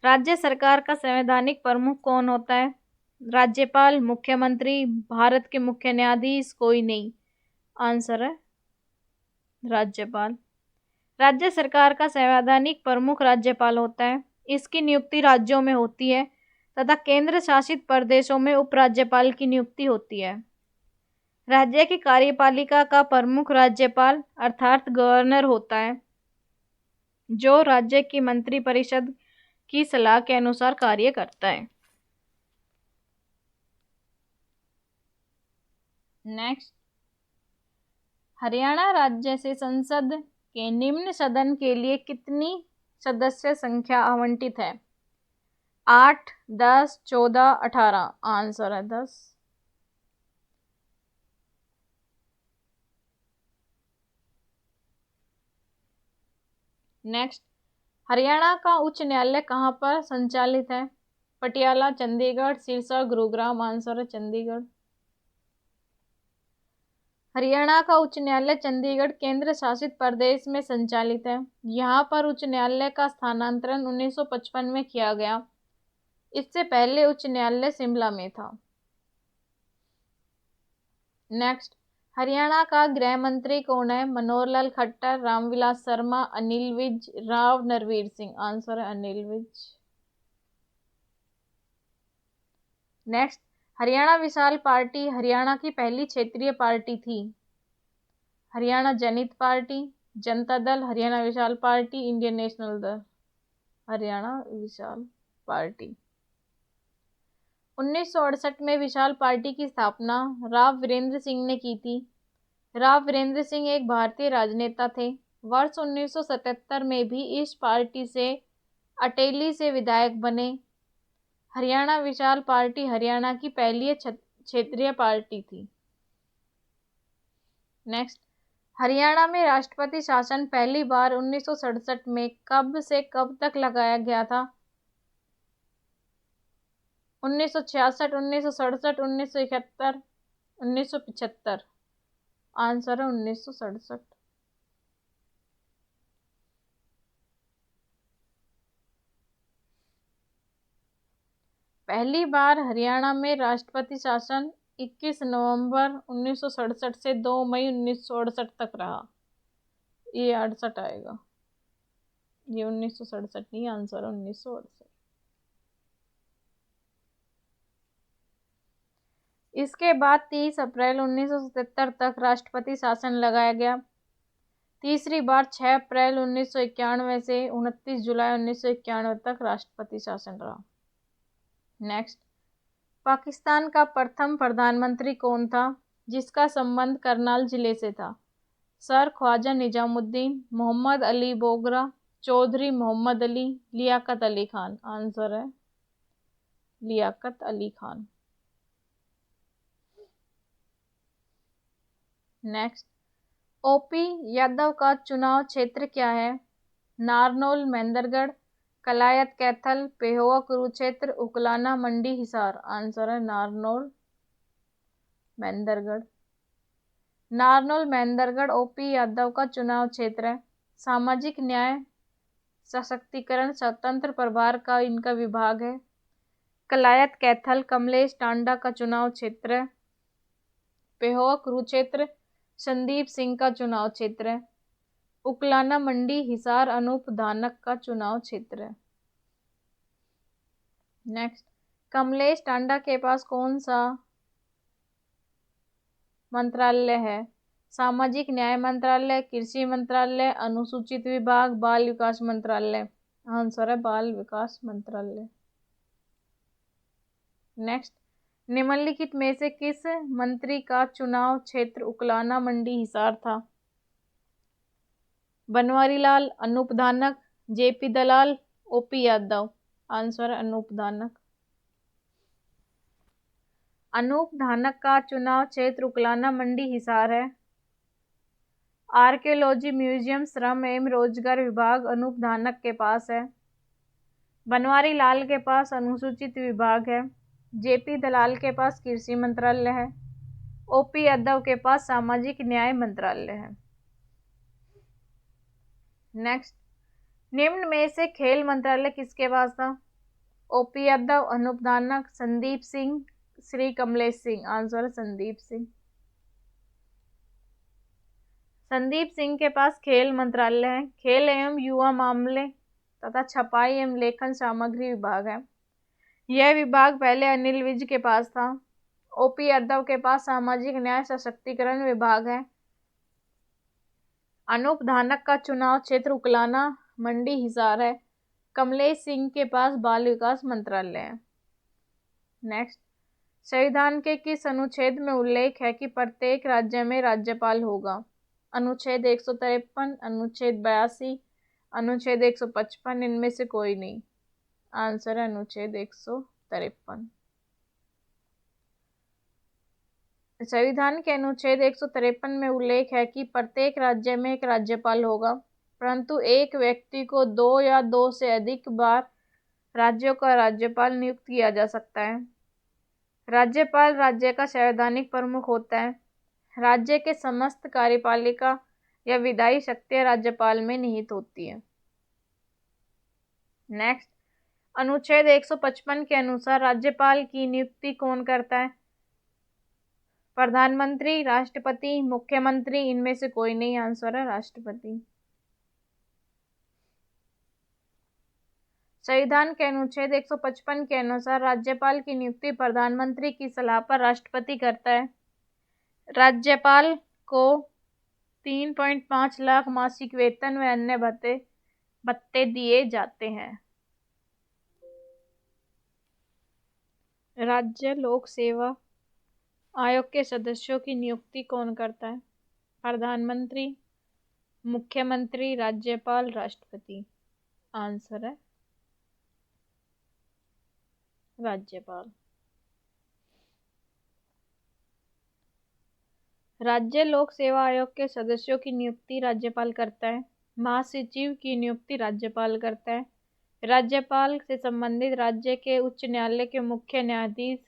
राज्य सरकार का संवैधानिक प्रमुख कौन होता है? राज्यपाल, मुख्यमंत्री, भारत के मुख्य न्यायाधीश, कोई नहीं। आंसर है राज्यपाल। राज्य सरकार का संवैधानिक प्रमुख राज्यपाल होता है। इसकी नियुक्ति राज्यों में होती है तथा केंद्र शासित प्रदेशों में उपराज्यपाल की नियुक्ति होती है। राज्य की कार्यपालिका का प्रमुख राज्यपाल अर्थात गवर्नर होता है, जो राज्य की मंत्रिपरिषद की सलाह के अनुसार कार्य करता है। नेक्स्ट, हरियाणा राज्य से संसद के निम्न सदन के लिए कितनी सदस्य संख्या आवंटित है? 8, 10, 14, 18। आंसर है 10। नेक्स्ट, हरियाणा का उच्च न्यायालय कहाँ पर संचालित है? पटियाला, चंडीगढ़, सिरसा, गुरुग्राम। आंसर है चंडीगढ़। हरियाणा का उच्च न्यायालय चंडीगढ़ केंद्र शासित प्रदेश में संचालित है। यहाँ पर उच्च न्यायालय का स्थानांतरण 1955 में किया गया। इससे पहले उच्च न्यायालय शिमला में था। नेक्स्ट, हरियाणा का गृह मंत्री कौन है? मनोहर लाल खट्टर, रामविलास शर्मा, अनिल विज, राव नरवीर सिंह। आंसर है अनिल विज। नेक्स्ट, हरियाणा विशाल पार्टी हरियाणा की पहली क्षेत्रीय पार्टी थी। हरियाणा जनहित पार्टी, जनता दल, हरियाणा विशाल पार्टी, इंडियन नेशनल दल। हरियाणा विशाल पार्टी। 1968 में विशाल पार्टी की स्थापना राव वीरेंद्र सिंह ने की थी। राव वीरेंद्र सिंह एक भारतीय राजनेता थे। वर्ष 1977 में भी इस पार्टी से अटेली से विधायक बने। हरियाणा विशाल पार्टी हरियाणा की पहली क्षेत्रीय पार्टी थी। नेक्स्ट, हरियाणा में राष्ट्रपति शासन पहली बार 1967 में कब से कब तक लगाया गया था? 1966, 1967, 1971, 1975। आंसर है 1967। पहली बार हरियाणा में राष्ट्रपति शासन 21 नवंबर 1967 से 2 मई 1968 तक रहा। ये 68 आएगा, ये 1967 नहीं, आंसर 1968। इसके बाद 30 अप्रैल 1977 तक राष्ट्रपति शासन लगाया गया। तीसरी बार 6 अप्रैल 1991 से 29 जुलाई 1991 तक राष्ट्रपति शासन रहा। नेक्स्ट, पाकिस्तान का प्रथम प्रधानमंत्री कौन था जिसका संबंध करनाल जिले से था? सर ख्वाजा निजामुद्दीन, मोहम्मद अली बोगरा, चौधरी मोहम्मद अली, लियाकत अली खान। आंसर है लियाकत अली खान। नेक्स्ट, ओपी यादव का चुनाव क्षेत्र क्या है? नारनौल, मेंदरगढ़, कलायत कैथल, पेहोवा कुरुक्षेत्र, उकलाना, मंडी, हिसार। आंसर है नारनौल मेंदरगढ़। नारनौल मेंदरगढ़ ओपी यादव का चुनाव क्षेत्र है। सामाजिक न्याय सशक्तिकरण स्वतंत्र प्रभार का इनका विभाग है। कलायत कैथल कमलेश टांडा का चुनाव क्षेत्र है। पेहोवा कुरुक्षेत्र संदीप सिंह का चुनाव क्षेत्र है। उकलाना मंडी हिसार अनूप धानक का चुनाव क्षेत्र है। नेक्स्ट, कमलेश टांडा के पास कौन सा मंत्रालय है? सामाजिक न्याय मंत्रालय, कृषि मंत्रालय, अनुसूचित विभाग, बाल विकास मंत्रालय। आंसर है बाल विकास मंत्रालय। नेक्स्ट, निम्नलिखित में से किस मंत्री का चुनाव क्षेत्र उकलाना मंडी हिसार था? बनवारी लाल, अनूप धानक, जेपी दलाल, ओपी यादव। आंसर है अनूप धानक। अनूप धानक का चुनाव क्षेत्र उकलाना मंडी हिसार है। आर्कियोलॉजी म्यूजियम श्रम एवं रोजगार विभाग अनूप धानक के पास है। बनवारी लाल के पास अनुसूचित विभाग है। जेपी दलाल के पास कृषि मंत्रालय है। ओपी यादव के पास सामाजिक न्याय मंत्रालय है। नेक्स्ट, निम्न में से खेल मंत्रालय किसके पास था? ओपी यादव, अनूप धानक, संदीप सिंह, श्री कमलेश सिंह। आंसर है संदीप सिंह। संदीप सिंह के पास खेल मंत्रालय है। खेल एवं युवा मामले तथा छपाई एवं लेखन सामग्री विभाग है। यह विभाग पहले अनिल विज के पास था। ओपी यादव के पास सामाजिक न्याय सशक्तिकरण विभाग है। अनूप धानक का चुनाव क्षेत्र उकलाना मंडी हिसार है। कमलेश सिंह के पास बाल विकास मंत्रालय है। नेक्स्ट, संविधान के किस अनुच्छेद में उल्लेख है कि प्रत्येक राज्य में राज्यपाल होगा? अनुच्छेद 153, अनुच्छेद 82, अनुच्छेद 155, इनमें से कोई नहीं। आंसर है अनुच्छेद 153। संविधान के अनुच्छेद 153 में उल्लेख है कि प्रत्येक राज्य में एक राज्यपाल होगा, परंतु एक व्यक्ति को 2 या 2 से अधिक बार राज्यों का राज्यपाल नियुक्त किया जा सकता है। राज्यपाल राज्य का संवैधानिक प्रमुख होता है। राज्य के समस्त कार्यपालिका या विधायी शक्तियां राज्यपाल में निहित होती है। नेक्स्ट, अनुच्छेद 155 के अनुसार राज्यपाल की नियुक्ति कौन करता है? प्रधानमंत्री, राष्ट्रपति, मुख्यमंत्री, इनमें से कोई नहीं। आंसर है राष्ट्रपति। संविधान के अनुच्छेद 155 के अनुसार राज्यपाल की नियुक्ति प्रधानमंत्री की सलाह पर राष्ट्रपति करता है। राज्यपाल को 3.5 लाख मासिक वेतन व अन्य भत्ते दिए जाते हैं। राज्य लोक सेवा आयोग के सदस्यों की नियुक्ति कौन करता है? प्रधानमंत्री, मुख्यमंत्री, राज्यपाल, राष्ट्रपति। आंसर है राज्यपाल। राज्य लोक सेवा आयोग के सदस्यों की नियुक्ति राज्यपाल करता है। महासचिव की नियुक्ति राज्यपाल करता है। राज्यपाल से संबंधित राज्य के उच्च न्यायालय के मुख्य न्यायाधीश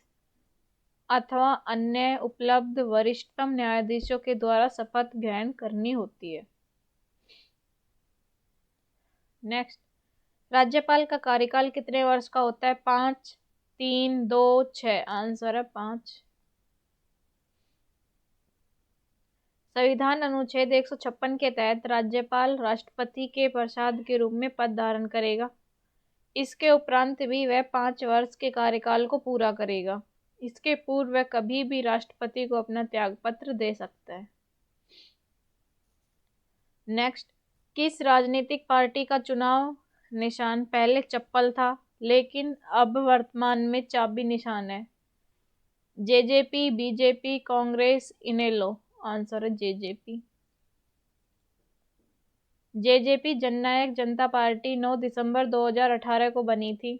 अथवा अन्य उपलब्ध वरिष्ठतम न्यायाधीशों के द्वारा शपथ ग्रहण करनी होती है। नेक्स्ट, राज्यपाल का कार्यकाल कितने वर्ष का होता है? 5, 3, 2, 6। आंसर है 5। संविधान अनुच्छेद 156 के तहत राज्यपाल राष्ट्रपति के प्रसाद के रूप में पद धारण करेगा। इसके उपरांत भी वह 5 वर्ष के कार्यकाल को पूरा करेगा। इसके पूर्व वह कभी भी राष्ट्रपति को अपना त्यागपत्र दे सकता है। नेक्स्ट, किस राजनीतिक पार्टी का चुनाव निशान पहले चप्पल था लेकिन अब वर्तमान में चाबी निशान है? जेजेपी, बीजेपी, कांग्रेस, इनेलो। आंसर है जेजेपी। जेजेपी जननायक जनता पार्टी 9 दिसंबर 2018 को बनी थी।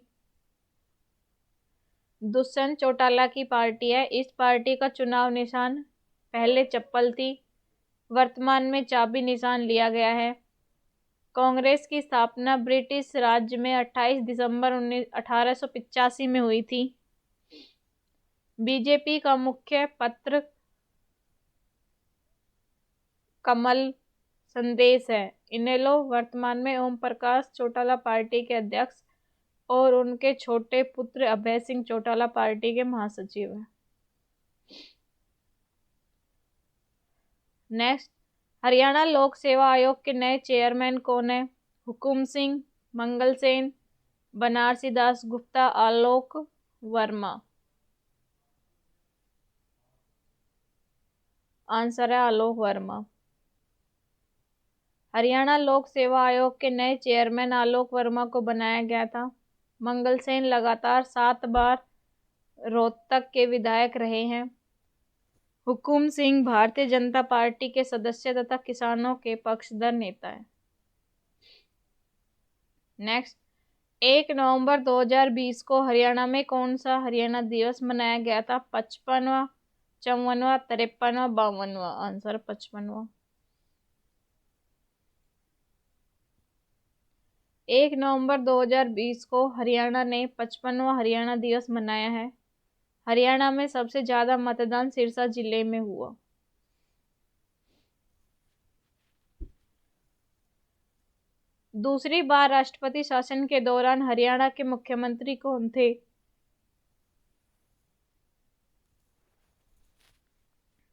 दुष्यंत चौटाला की पार्टी है। इस पार्टी का चुनाव निशान पहले चप्पल थी, वर्तमान में चाबी निशान लिया गया है। कांग्रेस की स्थापना ब्रिटिश राज्य में 28 दिसंबर 1885 में हुई थी। बीजेपी का मुख्य पत्र कमल संदेश है। इनेलो वर्तमान में ओम प्रकाश चौटाला पार्टी के अध्यक्ष और उनके छोटे पुत्र अभय सिंह चौटाला पार्टी के महासचिव हैं। नेक्स्ट, हरियाणा लोक सेवा आयोग के नए चेयरमैन कौन है? हुकुम सिंह, मंगल सेन, बनारसी दास गुप्ता, आलोक वर्मा। आंसर है आलोक वर्मा। हरियाणा लोक सेवा आयोग के नए चेयरमैन आलोक वर्मा को बनाया गया था। मंगल सेन लगातार 7 बार रोहतक के विधायक रहे हैं। हुकुम सिंह भारतीय जनता पार्टी के सदस्य तथा किसानों के पक्षधर नेता है। नेक्स्ट, 1 नवंबर 2020 को हरियाणा में कौन सा हरियाणा दिवस मनाया गया था? 55वां, 54वां, 53वां, 52वां। आंसर 55वां। 1 नवंबर 2020 को हरियाणा ने 55वां हरियाणा दिवस मनाया है। हरियाणा में सबसे ज्यादा मतदान सिरसा जिले में हुआ। दूसरी बार राष्ट्रपति शासन के दौरान हरियाणा के मुख्यमंत्री कौन थे?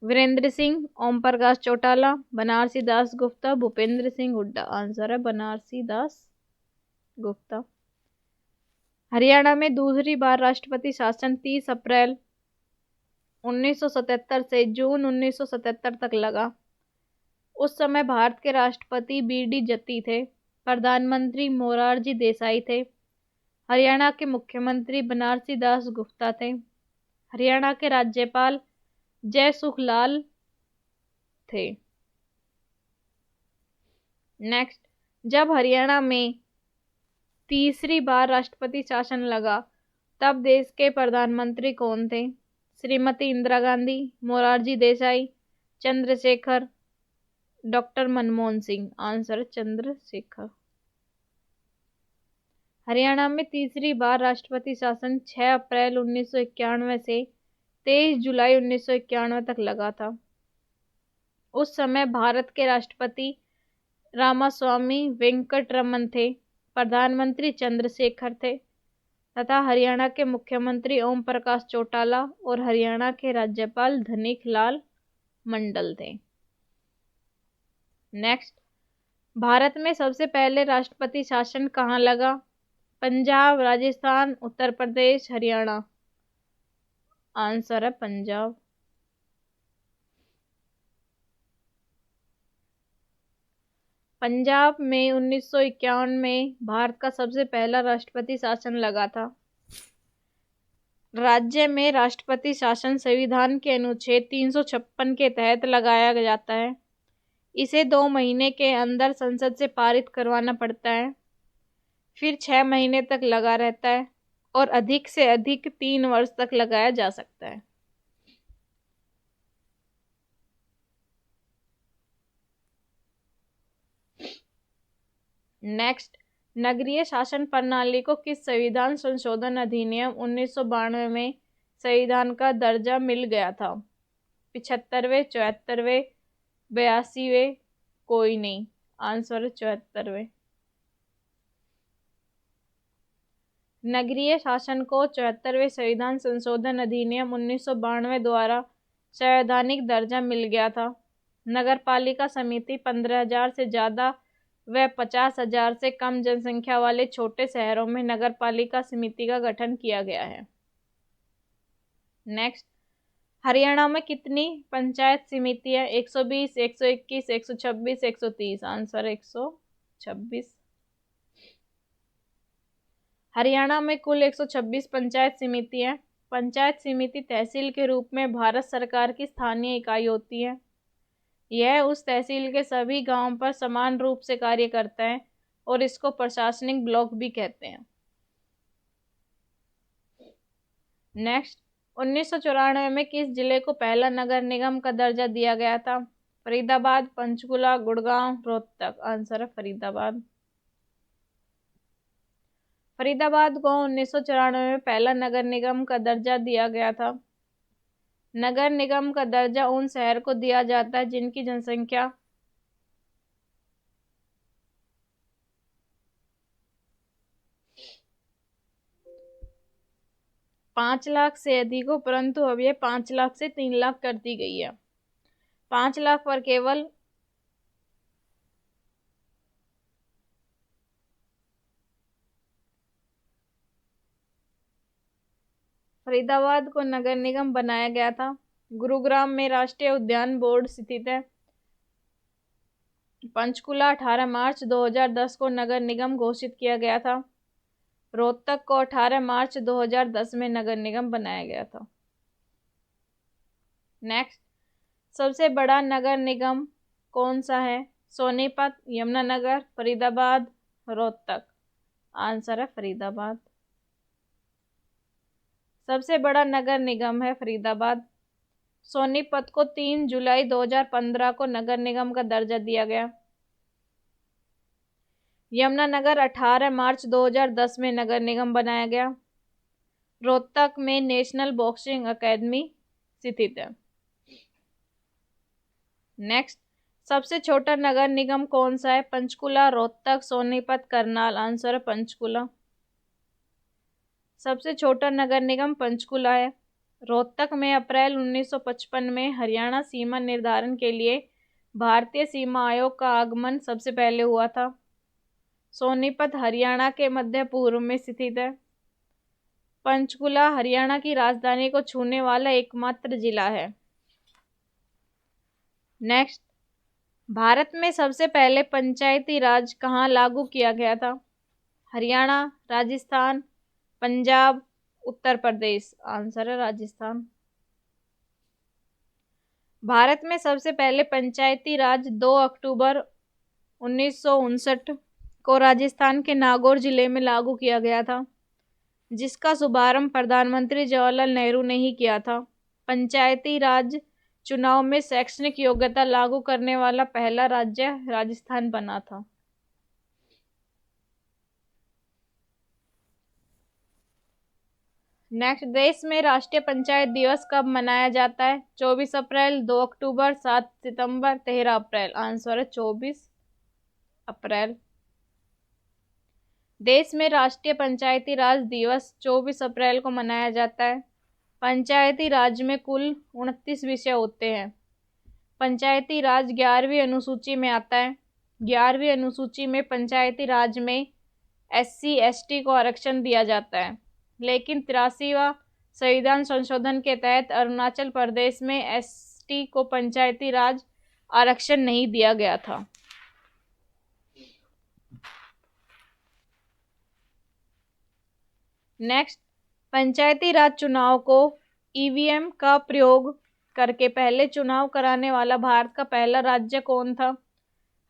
वीरेंद्र सिंह, ओम प्रकाश चौटाला, बनारसी दास गुप्ता, भूपेंद्र सिंह हुड्डा। आंसर है बनारसी दास गुप्ता। हरियाणा में दूसरी बार राष्ट्रपति शासन 30 अप्रैल 1977 से जून 1977 तक लगा। उस समय भारत के राष्ट्रपति बीडी जत्ती थे। प्रधानमंत्री मोरारजी देसाई थे। हरियाणा के मुख्यमंत्री बनारसी दास गुप्ता थे। हरियाणा के राज्यपाल जय सुखलाल थे। नेक्स्ट, जब हरियाणा में तीसरी बार राष्ट्रपति शासन लगा तब देश के प्रधानमंत्री कौन थे? श्रीमती इंदिरा गांधी, मोरारजी देसाई, चंद्रशेखर, डॉक्टर मनमोहन सिंह। आंसर चंद्रशेखर। हरियाणा में तीसरी बार राष्ट्रपति शासन 6 अप्रैल 1991 से 23 जुलाई 1991 तक लगा था। उस समय भारत के राष्ट्रपति रामास्वामी वेंकटरमन थे। प्रधानमंत्री चंद्रशेखर थे तथा हरियाणा के मुख्यमंत्री ओम प्रकाश चौटाला और हरियाणा के राज्यपाल धनीक लाल मंडल थे। नेक्स्ट, भारत में सबसे पहले राष्ट्रपति शासन कहाँ लगा? पंजाब, राजस्थान, उत्तर प्रदेश, हरियाणा। आंसर है पंजाब। पंजाब में 1951 में भारत का सबसे पहला राष्ट्रपति शासन लगा था। राज्य में राष्ट्रपति शासन संविधान के अनुच्छेद 356 के तहत लगाया जाता है। इसे 2 महीने के अंदर संसद से पारित करवाना पड़ता है, फिर 6 महीने तक लगा रहता है और अधिक से अधिक 3 वर्ष तक लगाया जा सकता है। नेक्स्ट, नगरीय शासन प्रणाली को किस संविधान संशोधन अधिनियम 1992 में संविधान का दर्जा मिल गया था? 75वें, 74वें, 82वें, कोई नहीं। आंसर 74वें। नगरीय शासन को 74वें संविधान संशोधन अधिनियम 1992 द्वारा संवैधानिक दर्जा मिल गया था। नगरपालिका समिति 15,000 से ज्यादा व 50,000 से कम जनसंख्या वाले छोटे शहरों में नगरपालिका समिति का गठन किया गया है। नेक्स्ट, हरियाणा में कितनी पंचायत समिति है? 120, 121, 126, 130। आंसर 126। हरियाणा में कुल 126 पंचायत समिति है। पंचायत समिति तहसील के रूप में भारत सरकार की स्थानीय इकाई होती है। यह उस तहसील के सभी गांवों पर समान रूप से कार्य करता है और इसको प्रशासनिक ब्लॉक भी कहते हैं। नेक्स्ट, 1994 में किस जिले को पहला नगर निगम का दर्जा दिया गया था? फरीदाबाद, पंचकुला, गुड़गांव, रोहतक। आंसर है फरीदाबाद। फरीदाबाद को 1994 में पहला नगर निगम का दर्जा दिया गया था। नगर निगम का दर्जा उन शहर को दिया जाता है जिनकी जनसंख्या 5 लाख से अधिक हो, परंतु अब यह 5 लाख से 3 लाख कर दी गई है। 5 लाख पर केवल फरीदाबाद को नगर निगम बनाया गया था। गुरुग्राम में राष्ट्रीय उद्यान बोर्ड स्थित है। पंचकुला 18 मार्च 2010 को नगर निगम घोषित किया गया था। रोहतक को 18 मार्च 2010 में नगर निगम बनाया गया था। नेक्स्ट, सबसे बड़ा नगर निगम कौन सा है? सोनीपत, यमुनानगर, फरीदाबाद, रोहतक। आंसर है फरीदाबाद। सबसे बड़ा नगर निगम है फरीदाबाद। सोनीपत को 3 जुलाई 2015 को नगर निगम का दर्जा दिया गया। यमुनानगर 18 मार्च 2010 में नगर निगम बनाया गया। रोहतक में नेशनल बॉक्सिंग एकेडमी स्थित है। नेक्स्ट, सबसे छोटा नगर निगम कौन सा है? पंचकुला, रोहतक, सोनीपत, करनाल। आंसर है पंचकुला। सबसे छोटा नगर निगम पंचकुला है। रोहतक में अप्रैल 1955 में हरियाणा सीमा निर्धारण के लिए भारतीय सीमा आयोग का आगमन सबसे पहले हुआ था। सोनीपत हरियाणा के मध्य पूर्व में स्थित है। पंचकुला हरियाणा की राजधानी को छूने वाला एकमात्र जिला है। नेक्स्ट, भारत में सबसे पहले पंचायती राज कहाँ लागू किया गया था? हरियाणा, राजस्थान, पंजाब, उत्तर प्रदेश। आंसर है राजस्थान। भारत में सबसे पहले पंचायती राज 2 अक्टूबर 1959 को राजस्थान के नागौर जिले में लागू किया गया था, जिसका शुभारंभ प्रधानमंत्री जवाहरलाल नेहरू ने ही किया था। पंचायती राज चुनाव में शैक्षणिक योग्यता लागू करने वाला पहला राज्य राजस्थान बना था। नेक्स्ट, देश में राष्ट्रीय पंचायत दिवस कब मनाया जाता है? 24 अप्रैल, 2 अक्टूबर, 7 सितंबर, 13 अप्रैल। आंसर है 24 अप्रैल। देश में राष्ट्रीय पंचायती राज दिवस 24 अप्रैल को मनाया जाता है। पंचायती राज में कुल 29 विषय होते हैं। पंचायती राज 11वीं अनुसूची में आता है। 11वीं अनुसूची में पंचायती राज में SC ST को आरक्षण दिया जाता है, लेकिन 83वां संविधान संशोधन के तहत अरुणाचल प्रदेश में ST को पंचायती राज आरक्षण नहीं दिया गया था। नेक्स्ट, पंचायती राज चुनाव को EVM का प्रयोग करके पहले चुनाव कराने वाला भारत का पहला राज्य कौन था?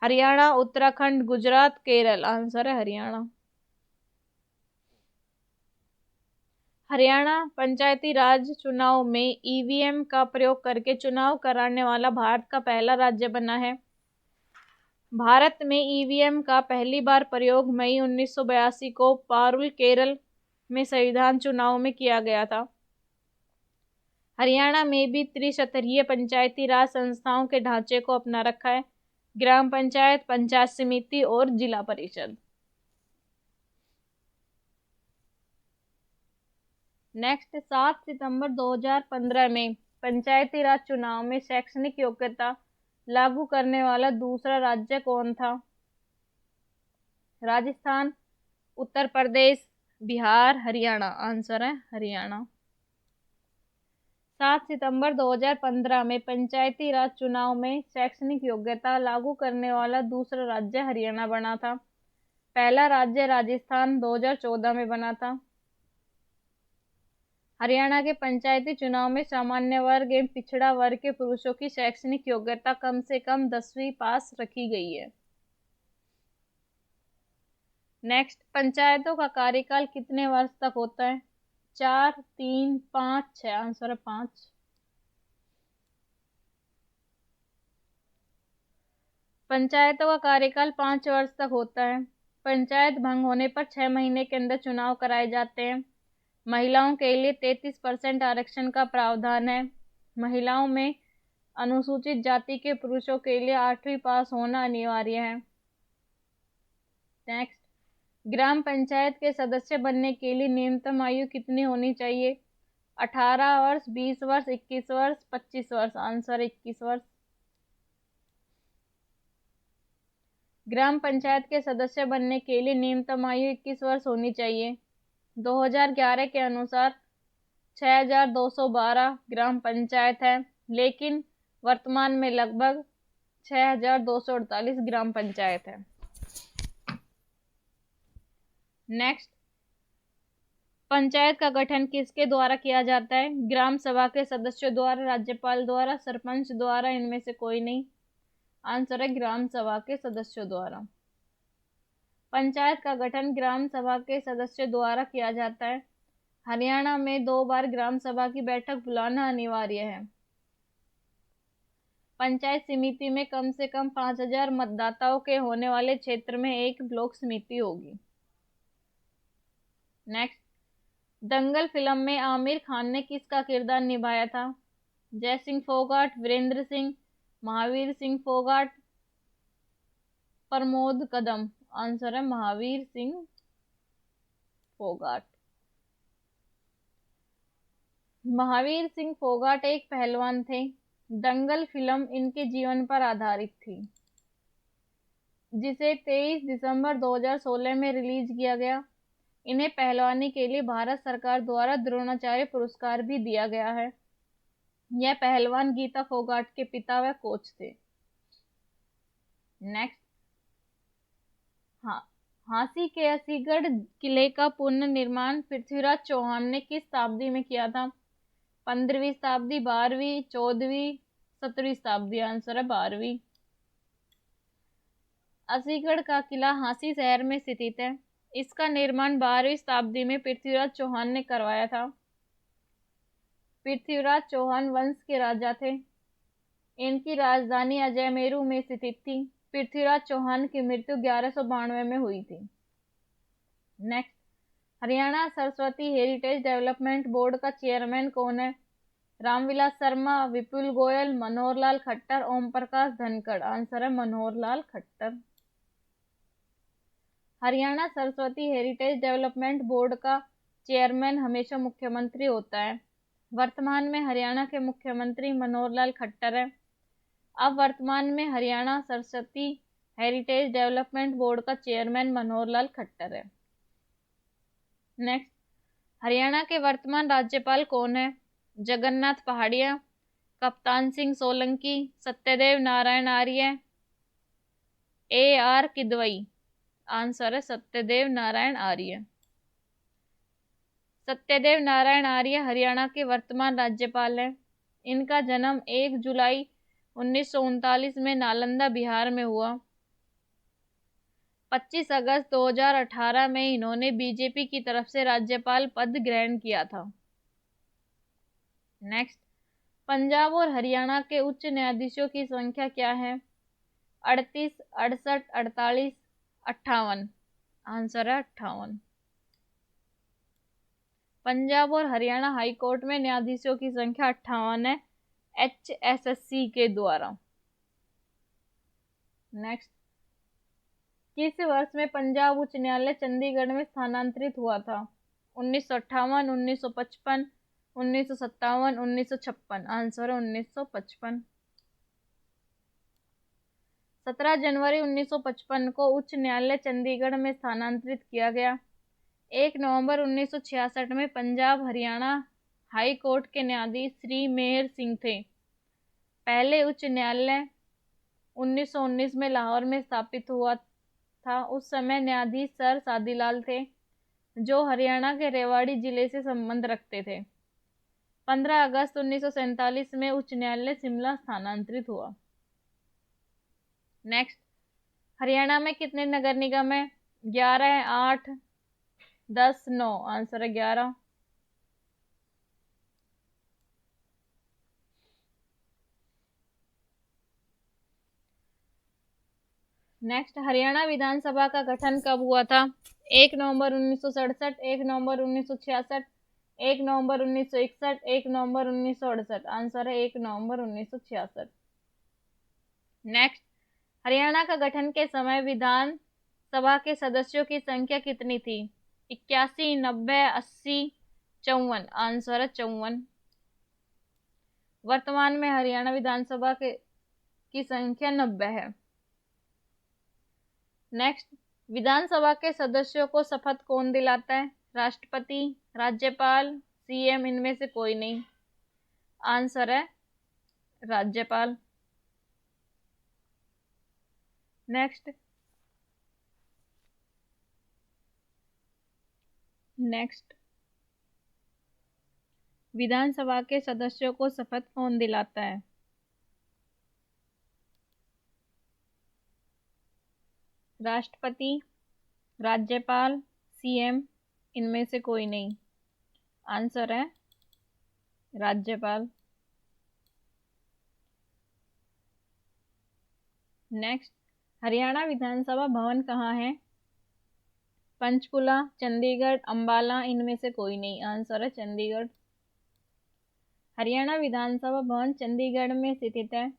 हरियाणा, उत्तराखंड, गुजरात, केरल। आंसर है हरियाणा। हरियाणा पंचायती राज चुनाव में EVM का प्रयोग करके चुनाव कराने वाला भारत का पहला राज्य बना है। भारत में EVM का पहली बार प्रयोग मई 1982 को पारुल, केरल में संविधान चुनाव में किया गया था। हरियाणा में भी त्रिस्तरीय पंचायती राज संस्थाओं के ढांचे को अपना रखा है: ग्राम पंचायत, पंचायत समिति और जिला परिषद। नेक्स्ट, 7 सितंबर 2015 में पंचायती राज चुनाव में शैक्षणिक योग्यता लागू करने वाला दूसरा राज्य कौन था? राजस्थान, उत्तर प्रदेश, बिहार, हरियाणा। आंसर है हरियाणा। 7 सितंबर 2015 में पंचायती राज चुनाव में शैक्षणिक योग्यता लागू करने वाला दूसरा राज्य हरियाणा बना था। पहला राज्य राजस्थान 2014 में बना था। हरियाणा के पंचायती चुनाव में सामान्य वर्ग एवं पिछड़ा वर्ग के पुरुषों की शैक्षणिक योग्यता कम से कम 10वीं पास रखी गई है। नेक्स्ट, पंचायतों का कार्यकाल कितने वर्ष तक होता है? 4, 3, 5, 6। आंसर है 5। पंचायतों का कार्यकाल 5 वर्ष तक होता है। पंचायत भंग होने पर 6 महीने के अंदर चुनाव कराए जाते हैं। महिलाओं के लिए 33% आरक्षण का प्रावधान है। महिलाओं में अनुसूचित जाति के पुरुषों के लिए 8वीं पास होना अनिवार्य है। नेक्स्ट, ग्राम पंचायत के सदस्य बनने के लिए न्यूनतम आयु कितनी होनी चाहिए? 18 वर्ष, 20 वर्ष, 21 वर्ष, 25 वर्ष। आंसर 21 वर्ष। ग्राम पंचायत के सदस्य बनने के लिए न्यूनतम आयु 21 वर्ष होनी चाहिए। 2011 के अनुसार 6212 ग्राम पंचायत है, लेकिन वर्तमान में लगभग 6248 ग्राम पंचायत है। नेक्स्ट, पंचायत का गठन किसके द्वारा किया जाता है? ग्राम सभा के सदस्यों द्वारा, राज्यपाल द्वारा, सरपंच द्वारा, इनमें से कोई नहीं। आंसर है ग्राम सभा के सदस्यों द्वारा। पंचायत का गठन ग्राम सभा के सदस्यों द्वारा किया जाता है। हरियाणा में 2 बार ग्राम सभा की बैठक बुलाना अनिवार्य है। पंचायत समिति में कम से कम 5000 मतदाताओं के होने वाले क्षेत्र में एक ब्लॉक समिति होगी। नेक्स्ट, दंगल फिल्म में आमिर खान ने किसका किरदार निभाया था? जय सिंह फोगाट, वीरेंद्र सिंह, महावीर सिंह फोगाट, प्रमोद कदम। आंसर है महावीर सिंह फोगाट। महावीर सिंह फोगाट एक पहलवान थे। दंगल फिल्म इनके जीवन पर आधारित थी, जिसे 23 दिसंबर 2016 में रिलीज किया गया। इन्हें पहलवानी के लिए भारत सरकार द्वारा द्रोणाचार्य पुरस्कार भी दिया गया है। यह पहलवान गीता फोगाट के पिता व कोच थे। नेक्स्ट, झांसी के असीगढ़ किले का पुनर्निर्माण पृथ्वीराज चौहान ने किस शताब्दी में किया था? 15वीं शताब्दी, 12वीं, 14वीं, 17वीं शताब्दी। आंसर है 12वीं। असीगढ़ का किला झांसी शहर में स्थित है। इसका निर्माण 12वीं शताब्दी में पृथ्वीराज चौहान ने करवाया था। पृथ्वीराज चौहान वंश के राजा थे। इनकी राजधानी अजयमेरू में स्थित थी। पृथ्वीराज चौहान की मृत्यु 1192 में हुई थी। Next, Haryana Saraswati heritage development board का चेयरमैन कौन है? रामविलास शर्मा, विपुल गोयल, मनोहर लाल खट्टर, ओम प्रकाश धनखड़। आंसर है Manohar Lal Khattar. Haryana Saraswati heritage development board का चेयरमैन हमेशा मुख्यमंत्री होता है। वर्तमान में हरियाणा के मुख्यमंत्री मनोहर लाल खट्टर है। अब वर्तमान में Haryana Saraswati heritage development board का चेयरमैन मनोहर लाल खट्टर है। नेक्स्ट, हरियाणा के वर्तमान राज्यपाल कौन है? जगन्नाथ पहाड़िया, कप्तान सिंह सोलंकी, सत्यदेव नारायण आर्य, AR किदवई। आंसर है सत्यदेव नारायण आर्य। सत्यदेव नारायण आर्य हरियाणा के वर्तमान राज्यपाल हैं। इनका जन्म 1 जुलाई 1939 में नालंदा, बिहार में हुआ। 25 अगस्त 2018 में इन्होंने बीजेपी की तरफ से राज्यपाल पद ग्रहण किया था। नेक्स्ट, पंजाब और हरियाणा के उच्च न्यायाधीशों की संख्या क्या है? 38, 68, 48, 58। आंसर है 58। पंजाब और हरियाणा हाई कोर्ट में न्यायाधीशों की संख्या 58 है, HSSC के द्वारा। नेक्स्ट, किस वर्ष में पंजाब उच्च न्यायालय चंडीगढ़ में स्थानांतरित हुआ था? 1958, 1955, 1957, 1956। आंसर है 1955। 17 जनवरी 1955 को उच्च न्यायालय चंडीगढ़ में स्थानांतरित किया गया। 1 नवंबर 1966 में पंजाब हरियाणा हाई कोर्ट के न्यायाधीश श्री मेहर सिंह थे। पहले उच्च न्यायालय 1919 में लाहौर में स्थापित हुआ था। उस समय न्यायाधीश सर सादीलाल थे, जो हरियाणा के रेवाड़ी जिले से संबंध रखते थे। 15 अगस्त 1947 में उच्च न्यायालय शिमला स्थानांतरित हुआ। नेक्स्ट, हरियाणा में कितने नगर निगम है? 11 है, 8, 10, 9। आंसर है 11। नेक्स्ट, हरियाणा विधानसभा का गठन कब हुआ था? 1 नवंबर 1967, 1 नवंबर 1966, 1 नवंबर 1961, 1 नवंबर 1968। आंसर है 1 नवंबर 1966। नेक्स्ट, हरियाणा का गठन के समय विधान सभा के सदस्यों की संख्या कितनी थी? 81, 90, 80, 54। आंसर है 54। वर्तमान में हरियाणा विधानसभा की संख्या 90 है। नेक्स्ट, विधानसभा के सदस्यों को शपथ कौन दिलाता है? राष्ट्रपति, राज्यपाल, सीएम, इनमें से कोई नहीं। आंसर है राज्यपाल। नेक्स्ट, विधानसभा के सदस्यों को शपथ कौन दिलाता है? राष्ट्रपति, राज्यपाल, सीएम, इनमें से कोई नहीं। आंसर है राज्यपाल। नेक्स्ट, हरियाणा विधानसभा भवन कहाँ है? पंचकुला, चंडीगढ़, अंबाला, इनमें से कोई नहीं। आंसर है चंडीगढ़। हरियाणा विधानसभा भवन चंडीगढ़ में स्थित है।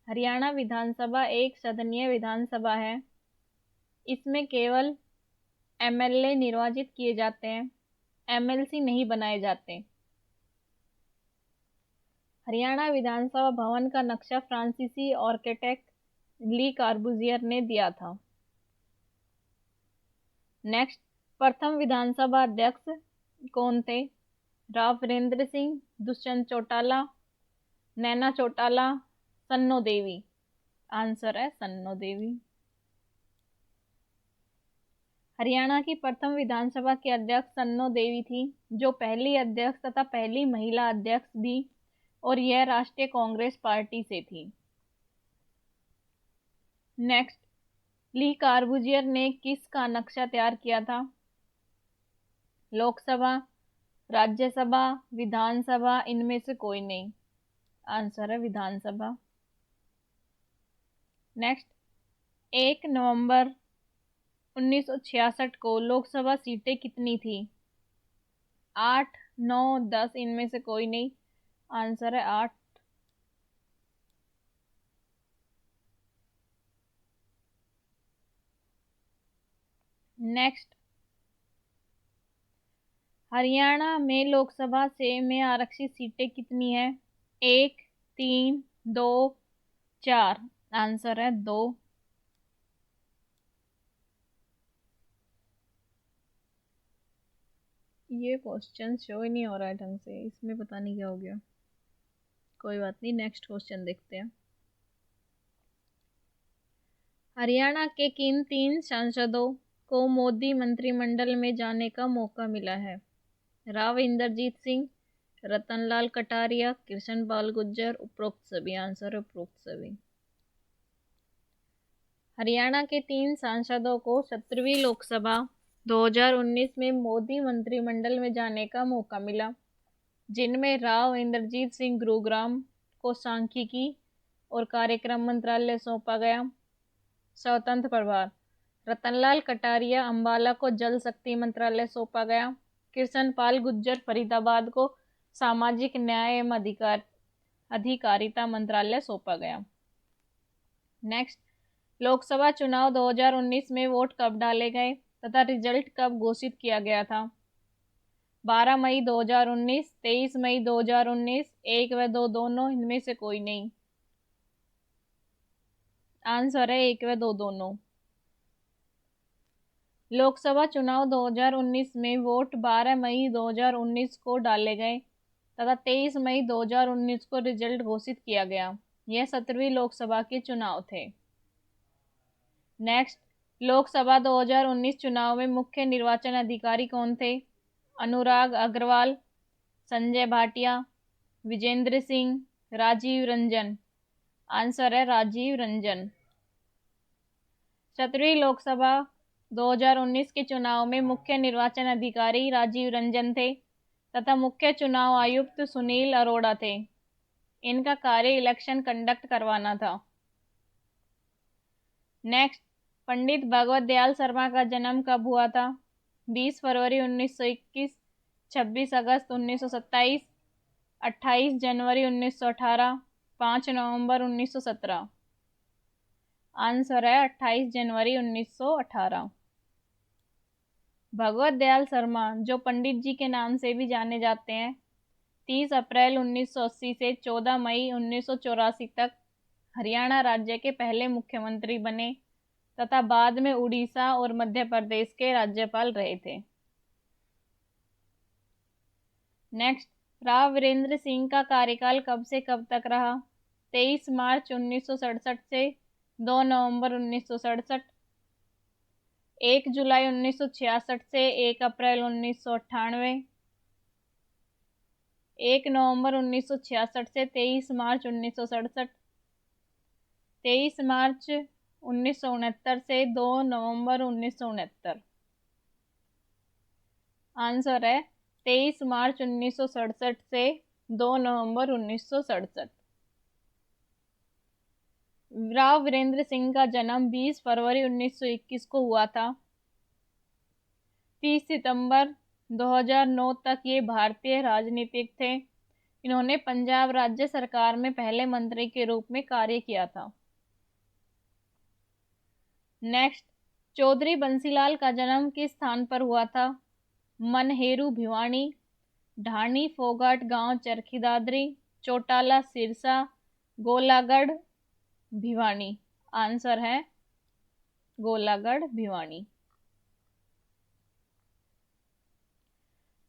हरियाणा विधानसभा एक सदनीय विधानसभा है। इसमें केवल एमएलए निर्वाचित किए जाते हैं, एमएलसी नहीं बनाए जाते। हरियाणा विधानसभा भवन का नक्शा फ्रांसीसी आर्किटेक्ट ली कार्बूजियर ने दिया था। नेक्स्ट, प्रथम विधानसभा अध्यक्ष कौन थे? राव वीरेंद्र सिंह, दुष्यंत चौटाला, नैना चौटाला, सन्नो देवी। आंसर है सन्नो देवी। हरियाणा की प्रथम विधानसभा के अध्यक्ष सन्नो देवी थी, जो पहली अध्यक्ष तथा पहली महिला अध्यक्ष भी, और यह राष्ट्रीय कांग्रेस पार्टी से थी। नेक्स्ट, ली कार्बूजियर ने किसका नक्शा तैयार किया था? लोकसभा, राज्यसभा, विधानसभा, इनमें से कोई नहीं। आंसर है विधानसभा। नेक्स्ट, 1 नवंबर 1966 को लोकसभा सीटें कितनी थी? 8, 9, 10, इनमें से कोई नहीं। आंसर है 8। नेक्स्ट, हरियाणा में लोकसभा से में आरक्षित सीटें कितनी है? 1, 3, 2, 4। आंसर है 2। ये क्वेश्चन शो ही नहीं हो रहा है ढंग से, इसमें पता नहीं क्या हो गया। कोई बात नहीं, नेक्स्ट क्वेश्चन देखते हैं। हरियाणा के किन 3 सांसदों को मोदी मंत्रिमंडल में जाने का मौका मिला है? राव इंद्रजीत सिंह, रतनलाल कटारिया, कृष्ण पाल गुर्जर, उपरोक्त सभी। आंसर है उपरोक्त सभी। हरियाणा के 3 सांसदों को 17वीं लोकसभा 2019 में मोदी मंत्रिमंडल में जाने का मौका मिला, जिनमें राव इंद्रजीत सिंह गुरुग्राम को सांख्यिकी और कार्यक्रम मंत्रालय सौंपा गया, स्वतंत्र प्रभार। रतनलाल कटारिया अंबाला को जल शक्ति मंत्रालय सौंपा गया। कृष्ण पाल गुर्जर फरीदाबाद को सामाजिक न्याय एवं अधिकारिता मंत्रालय सौंपा गया। नेक्स्ट, लोकसभा चुनाव 2019 में वोट कब डाले गए तथा रिजल्ट कब घोषित किया गया था? 12 मई 2019, 23 मई 2019, 1 व 2 दोनों, इनमें से कोई नहीं। आंसर है 1 व 2 दोनों। लोकसभा चुनाव 2019 में वोट 12 मई 2019 को डाले गए। तथा 23 मई 2019 को रिजल्ट घोषित किया गया। यह 17वीं लोकसभा के चुनाव थे। नेक्स्ट, लोकसभा 2019 चुनाव में मुख्य निर्वाचन अधिकारी कौन थे? अनुराग अग्रवाल, संजय भाटिया, विजेंद्र सिंह, राजीव रंजन। आंसर है राजीव रंजन। 17वीं लोकसभा 2019 के चुनाव में मुख्य निर्वाचन अधिकारी राजीव रंजन थे तथा मुख्य चुनाव आयुक्त सुनील अरोड़ा थे। इनका कार्य इलेक्शन कंडक्ट करवाना था। नेक्स्ट, पंडित भगवत दयाल शर्मा का जन्म कब हुआ था? 20 फरवरी 1921, 26 अगस्त 1927, 28 जनवरी 1918, 5 नवंबर 1917। आंसर है 28 जनवरी 1918। भगवत दयाल शर्मा, जो पंडित जी के नाम से भी जाने जाते हैं, 30 अप्रैल 1980 से 14 मई 1984 तक हरियाणा राज्य के पहले मुख्यमंत्री बने तथा बाद में उड़ीसा और मध्य प्रदेश के राज्यपाल रहे थे। नेक्स्ट, राव वीरेंद्र सिंह का कार्यकाल कब से कब तक रहा? 23 मार्च 1967 से 2 नवंबर 1967, 1 जुलाई 1966 से 1 अप्रैल 1998, 1 नवंबर 1966 से 23 मार्च 1967, 23 मार्च 1969 से 2 नवंबर 1969। आंसर है 23 मार्च 1967 से 2 नवंबर 1967। राव वीरेंद्र सिंह का जन्म 20 फरवरी 1921 को हुआ था। 30 सितंबर 2009 तक ये भारतीय राजनीतिक थे। इन्होंने पंजाब राज्य सरकार में पहले मंत्री के रूप में कार्य किया था। नेक्स्ट, चौधरी बंसीलाल का जन्म किस स्थान पर हुआ था? मनहेरू भिवानी, ढाणी फोगाट गांव चरखी दादरी, चौटाला सिरसा, गोलागढ़ भिवानी। आंसर है गोलागढ़ भिवानी।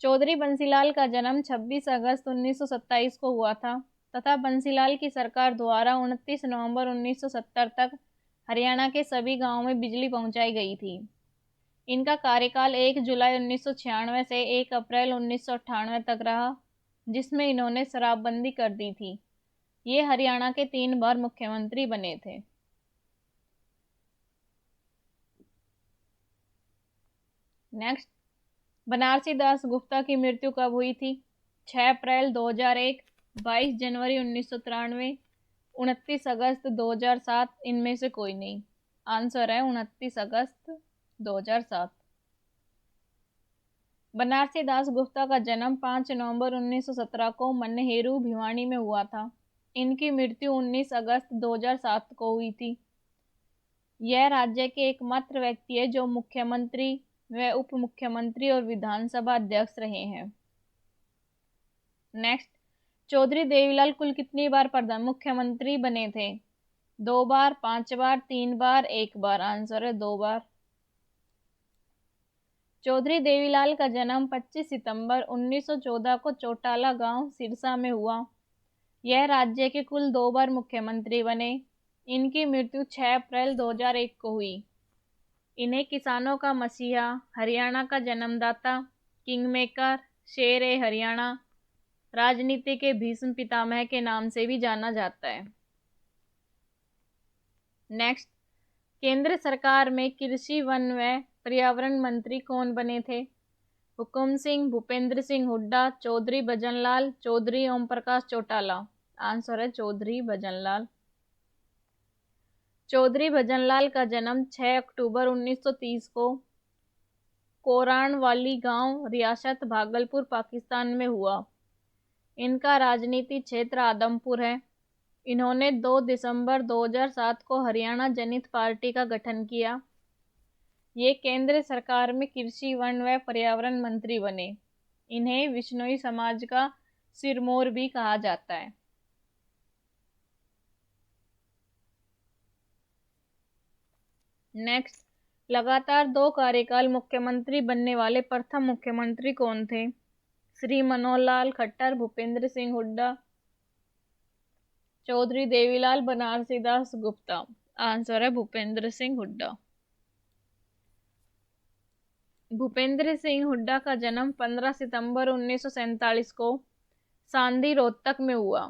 चौधरी बंसीलाल का जन्म 26 अगस्त 1927 को हुआ था तथा बंसीलाल की सरकार द्वारा 29 नवंबर 1970 तक हरियाणा के सभी गांवों में बिजली पहुंचाई गई थी। इनका कार्यकाल 1 जुलाई 1996 से 1 अप्रैल 1998 तक रहा, जिसमें इन्होंने शराबबंदी कर दी थी। ये हरियाणा के 3 बार मुख्यमंत्री बने थे। नेक्स्ट, बनारसी दास गुप्ता की मृत्यु कब हुई थी? 6 अप्रैल 2001, 22 जनवरी 1993, 29 अगस्त 2007, इनमें से कोई नहीं। आंसर है 29 अगस्त 2007। बनारसी दास गुप्ता का जन्म 5 नवंबर 1917 को मनहेरू भिवानी में हुआ था। इनकी मृत्यु 19 अगस्त 2007 को हुई थी। यह राज्य के एकमात्र व्यक्ति है जो मुख्यमंत्री व उप मुख्यमंत्री और विधानसभा अध्यक्ष रहे हैं। नेक्स्ट, चौधरी देवीलाल कुल कितनी बार प्रधान मुख्यमंत्री बने थे? 2 बार, 5 बार, 3 बार, 1 बार। आंसर है 2 बार। चौधरी देवीलाल का जन्म 25 सितंबर 1914 को चौटाला गांव सिरसा में हुआ। यह राज्य के कुल 2 बार मुख्यमंत्री बने। इनकी मृत्यु 6 अप्रैल 2001 को हुई। इन्हें किसानों का मसीहा, हरियाणा का जन्मदाता, किंगमेकर, शेर ए हरियाणा, राजनीति के भीष्म पितामह के नाम से भी जाना जाता है। नेक्स्ट, केंद्र सरकार में कृषि, वन व पर्यावरण मंत्री कौन बने थे? हुकुम सिंह, भूपेंद्र सिंह हुड्डा, चौधरी भजनलाल, चौधरी ओम प्रकाश चौटाला। आंसर है चौधरी भजनलाल। चौधरी भजनलाल का जन्म 6 अक्टूबर 1930 को कोराणवाली गांव, रियासत भागलपुर, पाकिस्तान में हुआ। इनका राजनीति क्षेत्र आदमपुर है। इन्होंने 2 दिसंबर 2007 को हरियाणा जनहित पार्टी का गठन किया। ये केंद्र सरकार में कृषि, वन व पर्यावरण मंत्री बने। इन्हें विश्नोई समाज का सिरमौर भी कहा जाता है। नेक्स्ट, लगातार 2 कार्यकाल मुख्यमंत्री बनने वाले प्रथम मुख्यमंत्री कौन थे? श्री मनोहर लाल खट्टर, भूपेंद्र सिंह हुड्डा, चौधरी देवीलाल, बनारसी दास गुप्ता। आंसर है भूपेंद्र सिंह हुड्डा। भूपेंद्र सिंह हुड्डा का जन्म 15 सितंबर 1947 को सांदी रोहतक में हुआ।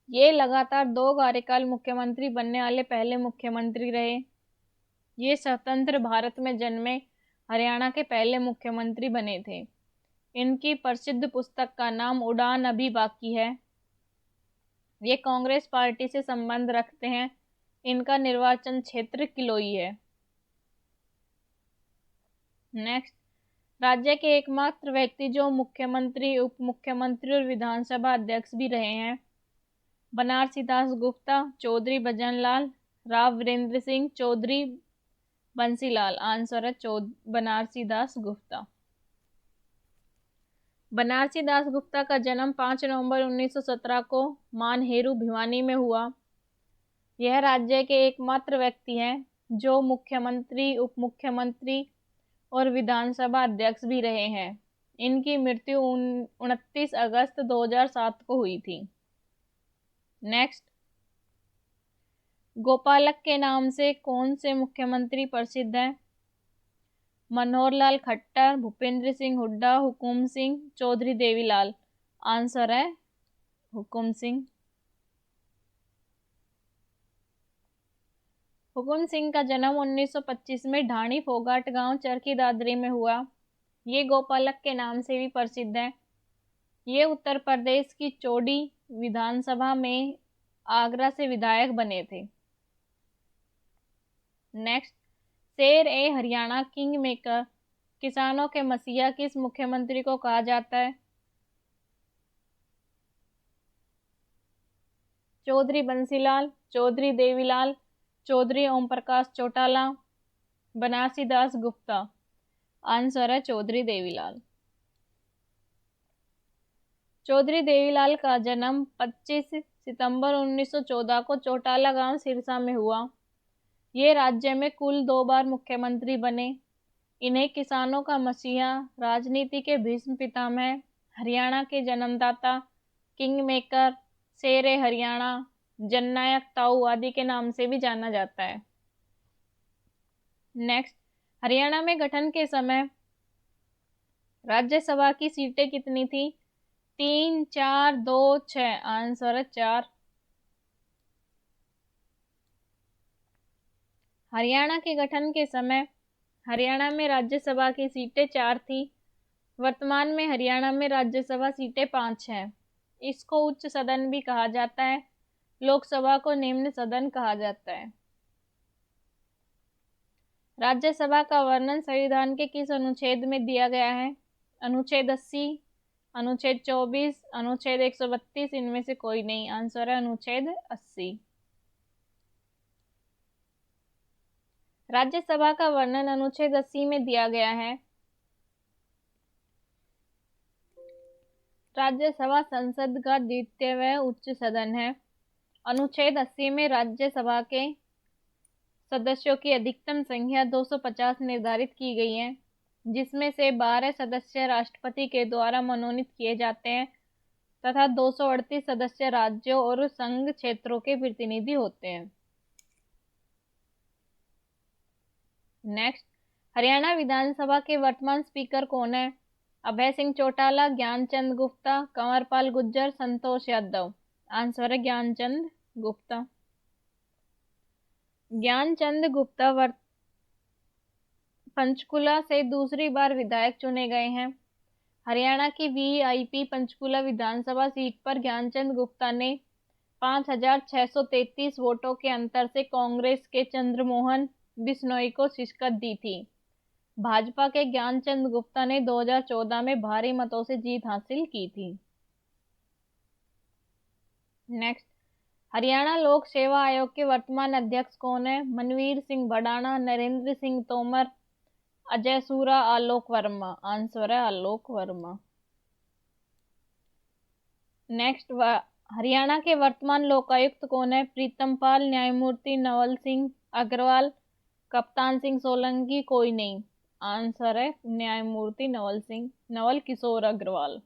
ये लगातार 2 कार्यकाल मुख्यमंत्री बनने वाले पहले मुख्यमंत्री रहे। ये स्वतंत्र भारत में जन्मे हरियाणा के पहले मुख्यमंत्री बने थे। इनकी प्रसिद्ध पुस्तक का नाम उड़ान अभी बाकी है। ये कांग्रेस पार्टी से संबंध रखते हैं। इनका निर्वाचन क्षेत्र किलोई है। नेक्स्ट, राज्य के एकमात्र व्यक्ति जो मुख्यमंत्री, उप मुख्यमंत्री और विधानसभा अध्यक्ष भी रहे हैं, बनारसी दास गुप्ता, चौधरी भजनलाल, राव वीरेंद्र सिंह, चौधरी बंसीलाल। आंसर है बनारसी दास गुप्ता। बनारसी दास गुप्ता का जन्म 5 नवंबर 1917 को मानहेरू भिवानी में हुआ। यह राज्य के एकमात्र व्यक्ति हैं जो मुख्यमंत्री, उप मुख्यमंत्री और विधानसभा अध्यक्ष भी रहे हैं। इनकी मृत्यु 29 अगस्त 2007 को हुई थी। नेक्स्ट, गोपालक के नाम से कौन से मुख्यमंत्री प्रसिद्ध हैं? मनोहर लाल खट्टर, भूपेंद्र सिंह हुड्डा, हुकुम सिंह, चौधरी देवीलाल। आंसर है हुकुम सिंह। हुकुम सिंह का जन्म 1925 में ढाणी फोगाट गांव चरखी दादरी में हुआ। ये गोपालक के नाम से भी प्रसिद्ध है। ये उत्तर प्रदेश की चौड़ी विधानसभा में आगरा से विधायक बने थे। नेक्स्ट, शेर ए हरियाणा किंग मेकर, किसानों के मसीहा किस मुख्यमंत्री को कहा जाता है? चौधरी बंसीलाल, चौधरी देवीलाल, चौधरी ओम प्रकाश चौटाला, बनारसी दास गुप्ता। आंसर है चौधरी देवीलाल। चौधरी देवीलाल का जन्म 25 सितंबर 1914 को चौटाला गांव सिरसा में हुआ। ये राज्य में कुल 2 बार मुख्यमंत्री बने। इन्हें किसानों का मसीहा, राजनीति के भीष्म पितामह, हरियाणा के जन्मदाता, किंग मेकर, शेर ए हरियाणा, जननायक ताऊ आदि के नाम से भी जाना जाता है। नेक्स्ट, हरियाणा में गठन के समय राज्यसभा की सीटें कितनी थी? 3, 4, 2, 6। आंसर है 4। हरियाणा के गठन के समय हरियाणा में राज्यसभा की सीटें 4 थी। वर्तमान में हरियाणा में राज्यसभा सीटें 5 हैं। इसको उच्च सदन भी कहा जाता है। लोकसभा को निम्न सदन कहा जाता है। राज्यसभा का वर्णन संविधान के किस अनुच्छेद में दिया गया है? अनुच्छेद 80, अनुच्छेद 24, अनुच्छेद 132, इनमें से कोई नहीं। आंसर है अनुच्छेद 80। राज्यसभा का वर्णन अनुच्छेद 80 में दिया गया है। राज्यसभा संसद का द्वितीय व उच्च सदन है। अनुच्छेद 80 में राज्यसभा के सदस्यों की अधिकतम संख्या 250 निर्धारित की गई है, जिसमें से 12 सदस्य राष्ट्रपति के द्वारा मनोनीत किए जाते हैं तथा 238 सदस्य राज्यों और संघ क्षेत्रों के प्रतिनिधि होते हैं। नेक्स्ट, हरियाणा विधानसभा के वर्तमान स्पीकर कौन है? अभय सिंह चौटाला, ज्ञानचंद गुप्ता, कंवरपाल गुर्जर, संतोष यादव। आंसर है ज्ञानचंद गुप्ता। ज्ञानचंद गुप्ता पंचकुला से दूसरी बार विधायक चुने गए हैं। हरियाणा की वीआईपी पंचकुला विधानसभा सीट पर ज्ञानचंद गुप्ता ने 5633 वोटों के अंतर से कांग्रेस के चंद्रमोहन बिश्नोई को शिकस्त दी थी। भाजपा के ज्ञानचंद गुप्ता ने 2014 में भारी मतों से जीत हासिल की थी। नेक्स्ट, हरियाणा लोक सेवा आयोग के वर्तमान अध्यक्ष कौन है? मनवीर सिंह भडाना, नरेंद्र सिंह तोमर, अजय सूरा, आलोक वर्मा। आंसर है आलोक वर्मा। नेक्स्ट, हरियाणा के वर्तमान लोकायुक्त कौन है? प्रीतम पाल, न्यायमूर्ति नवल सिंह अग्रवाल, कप्तान सिंह सोलंकी, कोई नहीं। आंसर है न्यायमूर्ति नवल किशोर अग्रवाल।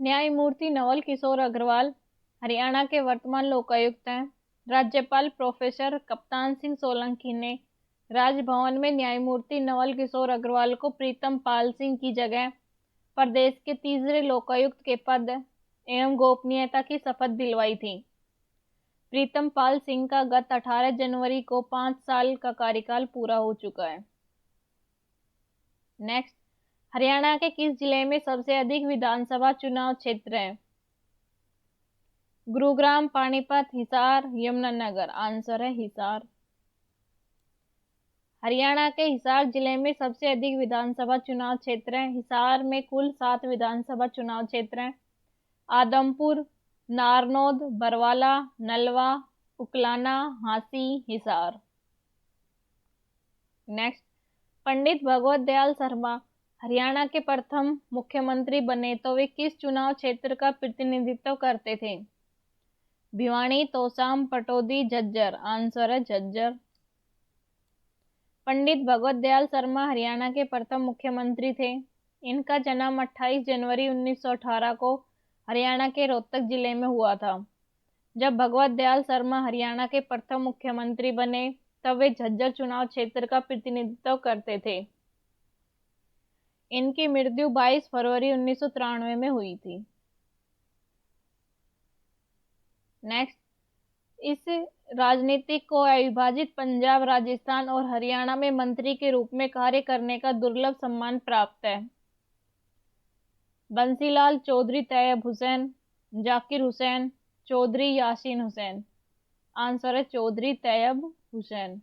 न्यायमूर्ति नवल किशोर अग्रवाल हरियाणा के वर्तमान लोकायुक्त हैं। राज्यपाल प्रोफेसर कप्तान सिंह सोलंकी ने राजभवन में न्यायमूर्ति नवल किशोर अग्रवाल को प्रीतम पाल सिंह की जगह प्रदेश के तीसरे लोकायुक्त के पद एवं गोपनीयता की शपथ दिलवाई थी। प्रीतम पाल सिंह का गत 18 जनवरी को 5 साल का कार्यकाल पूरा हो चुका है। नेक्स्ट, हरियाणा के किस जिले में सबसे अधिक विधानसभा चुनाव क्षेत्र हैं? गुरुग्राम, पानीपत, हिसार, यमुनानगर। आंसर है हिसार। हरियाणा के हिसार जिले में सबसे अधिक विधानसभा चुनाव क्षेत्र हैं। हिसार में कुल 7 विधानसभा चुनाव क्षेत्र हैं। आदमपुर, नारनौद, बरवाला, नलवा, उकलाना, हांसी, हिसार। नेक्स्ट, पंडित भगवत दयाल शर्मा हरियाणा के प्रथम मुख्यमंत्री बने तो वे किस चुनाव क्षेत्र का प्रतिनिधित्व करते थे? भिवानी, तोशाम, पटौदी, झज्जर। आंसर है झज्जर। पंडित भगवत दयाल शर्मा हरियाणा के प्रथम मुख्यमंत्री थे। इनका जन्म 28 जनवरी 1918 को हरियाणा के रोहतक जिले में हुआ था। जब भगवत दयाल शर्मा हरियाणा के प्रथम मुख्यमंत्री बने तब वे झज्जर चुनाव क्षेत्र का प्रतिनिधित्व करते थे। इनकी मृत्यु 22 फरवरी 1993 में हुई थी। नेक्स्ट, इस राजनीतिक को अविभाजित पंजाब, राजस्थान और हरियाणा में मंत्री के रूप में कार्य करने का दुर्लभ सम्मान प्राप्त है? बंसीलाल चौधरी तैयब हुसैन, जाकिर हुसैन, चौधरी यासीन हुसैन। आंसर है चौधरी तैयब हुसैन।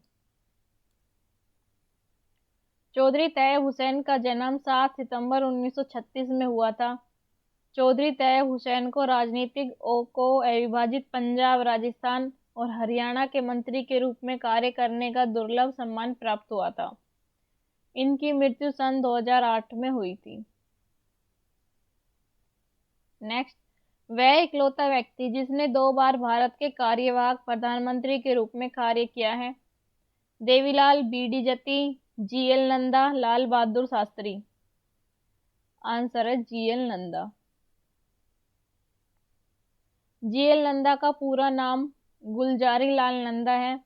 चौधरी तैयब हुसैन का जन्म 7 सितंबर 1936 में हुआ था। चौधरी तैयब हुसैन को राजनीतिक को अविभाजित पंजाब, राजस्थान और हरियाणा के मंत्री के रूप में कार्य करने का दुर्लभ सम्मान प्राप्त हुआ था। इनकी मृत्यु सन 2008 में हुई थी। नेक्स्ट, वह इकलौता व्यक्ति जिसने 2 बार भारत के कार्यवाहक प्रधानमंत्री के रूप में कार्य किया है? देवीलाल, बीडी जत्ती, जीएल नंदा, लाल बहादुर शास्त्री। आंसर है जीएल नंदा। जीएल नंदा का पूरा नाम गुलजारी लाल नंदा है।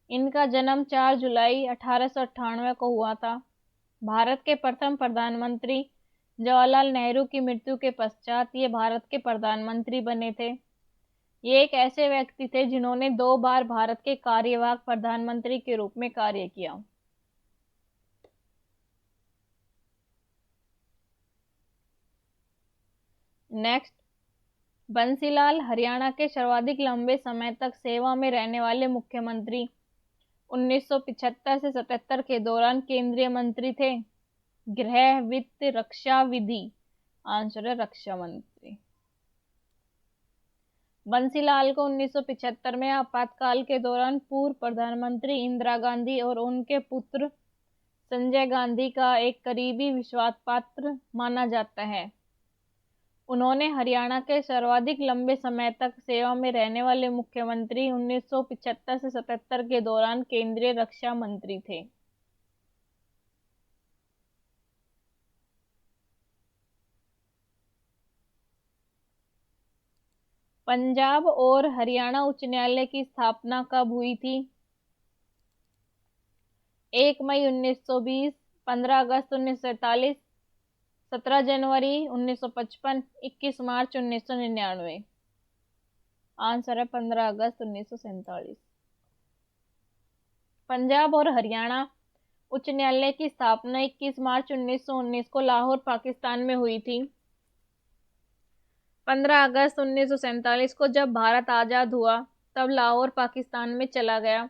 इनका जन्म 4 जुलाई 1898 को हुआ था। भारत के प्रथम प्रधानमंत्री जवाहरलाल नेहरू की मृत्यु के पश्चात ये भारत के प्रधानमंत्री बने थे। ये एक ऐसे व्यक्ति थे जिन्होंने 2 बार भारत के कार्यवाहक प्रधानमंत्री के रूप में कार्य किया। नेक्स्ट, बंसीलाल हरियाणा के सर्वाधिक लंबे समय तक सेवा में रहने वाले मुख्यमंत्री 1975 से 77 के दौरान केंद्रीय मंत्री थे। गृह, वित्त, रक्षा, विधि। आंसर है रक्षा मंत्री। बंसीलाल को 1975 में आपातकाल के दौरान पूर्व प्रधानमंत्री इंदिरा गांधी और उनके पुत्र संजय गांधी का एक करीबी विश्वास पात्र माना जाता है। उन्होंने हरियाणा के सर्वाधिक लंबे समय तक सेवा में रहने वाले मुख्यमंत्री 1975 से 77 के दौरान केंद्रीय रक्षा मंत्री थे। पंजाब और हरियाणा उच्च न्यायालय की स्थापना कब हुई थी? 1 मई 1920, 15 अगस्त 1947, 17 जनवरी 1955, 21 मार्च 1999। आंसर है 15 अगस्त 1947। पंजाब और हरियाणा उच्च न्यायालय की स्थापना 21 मार्च 1919 को लाहौर, पाकिस्तान में हुई थी। 15 अगस्त 1947 को जब भारत आजाद हुआ तब लाहौर पाकिस्तान में चला गया।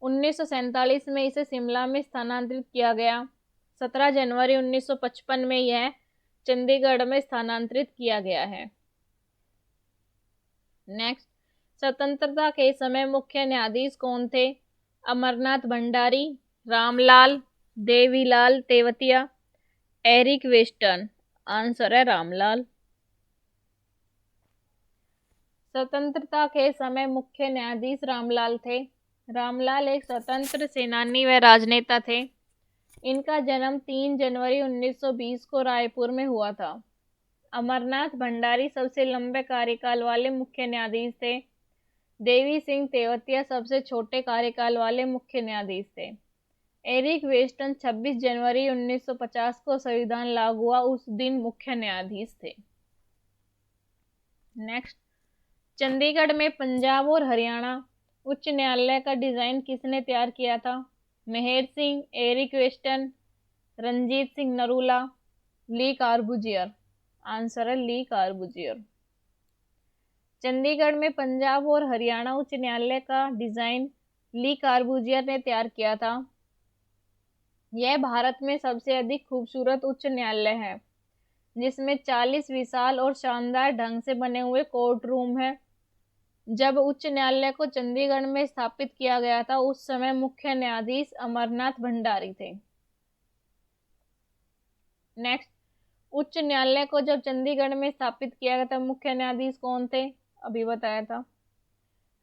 1947 में इसे शिमला में स्थानांतरित किया गया। 17 जनवरी 1955 में यह चंडीगढ़ में स्थानांतरित किया गया है। नेक्स्ट, स्वतंत्रता के समय मुख्य न्यायाधीश कौन थे? Amarnath Bhandari, Ramlal, Devilal Tewatia, Eric Western. Answer है रामलाल। स्वतंत्रता के समय मुख्य न्यायाधीश रामलाल थे। रामलाल एक स्वतंत्र सेनानी व राजनेता थे। इनका जन्म 3 जनवरी 1920 को रायपुर में हुआ था। अमरनाथ भंडारी सबसे लंबे कार्यकाल वाले मुख्य न्यायाधीश थे। देवी सिंह तेवतिया सबसे छोटे कार्यकाल वाले मुख्य न्यायाधीश थे। एरिक वेस्टन 26 जनवरी 1950 को संविधान लागू हुआ उस दिन मुख्य न्यायाधीश थे। नेक्स्ट, चंडीगढ़ में पंजाब और हरियाणा उच्च न्यायालय का डिजाइन किसने तैयार किया था? मेहर सिंह, एरिक वेस्टन, रंजीत सिंह नरूला, ली कार्बूजियर। आंसर है ली कार्बूजियर। चंडीगढ़ में पंजाब और हरियाणा उच्च न्यायालय का डिजाइन ली कार्बूजियर ने तैयार किया था। यह भारत में सबसे अधिक खूबसूरत उच्च न्यायालय है, जिसमें 40 विशाल और शानदार ढंग से बने हुए कोर्ट रूम है। जब उच्च न्यायालय को चंडीगढ़ में स्थापित किया गया था, उस समय मुख्य न्यायाधीश अमरनाथ भंडारी थे। नेक्स्ट, उच्च न्यायालय को जब चंडीगढ़ में स्थापित किया गया था, मुख्य न्यायाधीश कौन थे? अभी बताया था।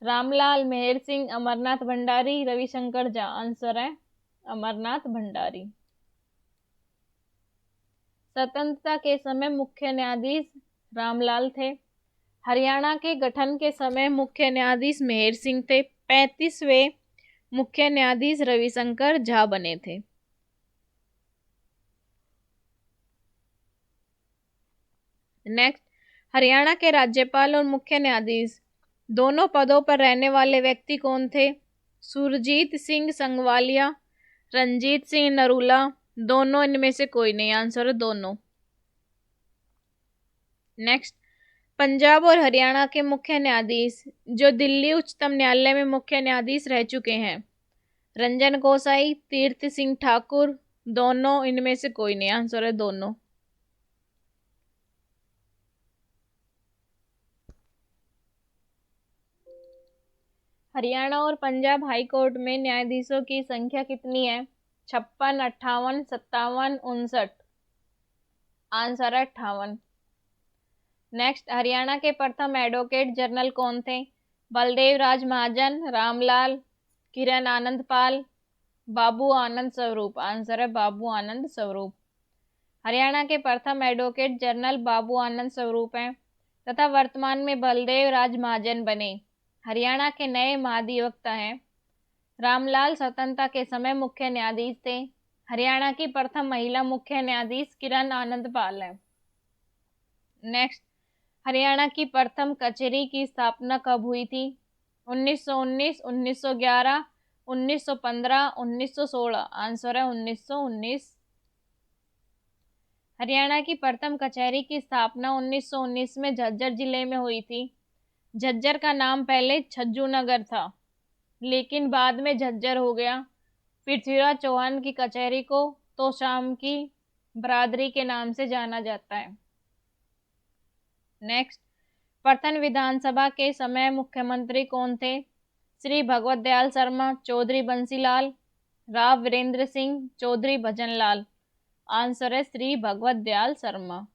रामलाल, मेहर सिंह, अमरनाथ भंडारी, रविशंकर झा। आंसर है अमरनाथ भंडारी। स्वतंत्रता के समय मुख्य न्यायाधीश रामलाल थे। हरियाणा के गठन के समय मुख्य न्यायाधीश मेहर सिंह थे। 35वें मुख्य न्यायाधीश रविशंकर झा बने थे। नेक्स्ट, हरियाणा के राज्यपाल और मुख्य न्यायाधीश दोनों पदों पर रहने वाले व्यक्ति कौन थे? सुरजीत सिंह संगवालिया, रंजीत सिंह नरूला, दोनों, इनमें से कोई नहीं। आंसर है दोनों। नेक्स्ट, पंजाब और हरियाणा के मुख्य न्यायाधीश जो दिल्ली उच्चतम न्यायालय में मुख्य न्यायाधीश रह चुके हैं, रंजन गोसाई, तीर्थ सिंह ठाकुर, दोनों, इनमें से कोई नहीं। आंसर है दोनों। हरियाणा और पंजाब हाई कोर्ट में न्यायाधीशों की संख्या कितनी है? 56, 58, 57, 59। आंसर है 58। नेक्स्ट, हरियाणा के प्रथम एडवोकेट जनरल कौन थे? बलदेव राज महाजन, रामलाल, किरण आनंद पाल, बाबू आनंद स्वरूप। आंसर है बाबू आनंद स्वरूप। हरियाणा के प्रथम एडवोकेट जनरल बाबू आनंद स्वरूप हैं तथा वर्तमान में बलदेव राज महाजन बने हरियाणा के नए महाधिवक्ता हैं। रामलाल स्वतंत्रता के समय मुख्य न्यायाधीश थे। हरियाणा की प्रथम महिला मुख्य न्यायाधीश किरण आनंद पाल है। नेक्स्ट, हरियाणा की प्रथम कचहरी की स्थापना कब हुई थी? 1919, 1911, 1915, 1916। आंसर है 1919। हरियाणा की प्रथम कचहरी की स्थापना 1919 में झज्जर जिले में हुई थी। झज्जर का नाम पहले छज्जू नगर था, लेकिन बाद में झज्जर हो गया। पृथ्वीराज चौहान की कचहरी को तोशाम की बरादरी के नाम से जाना जाता है। नेक्स्ट, प्रथम विधानसभा के समय मुख्यमंत्री कौन थे? श्री भगवत दयाल शर्मा, चौधरी बंसीलाल, राव वीरेंद्र सिंह, चौधरी भजनलाल। आंसर है श्री भगवत दयाल शर्मा।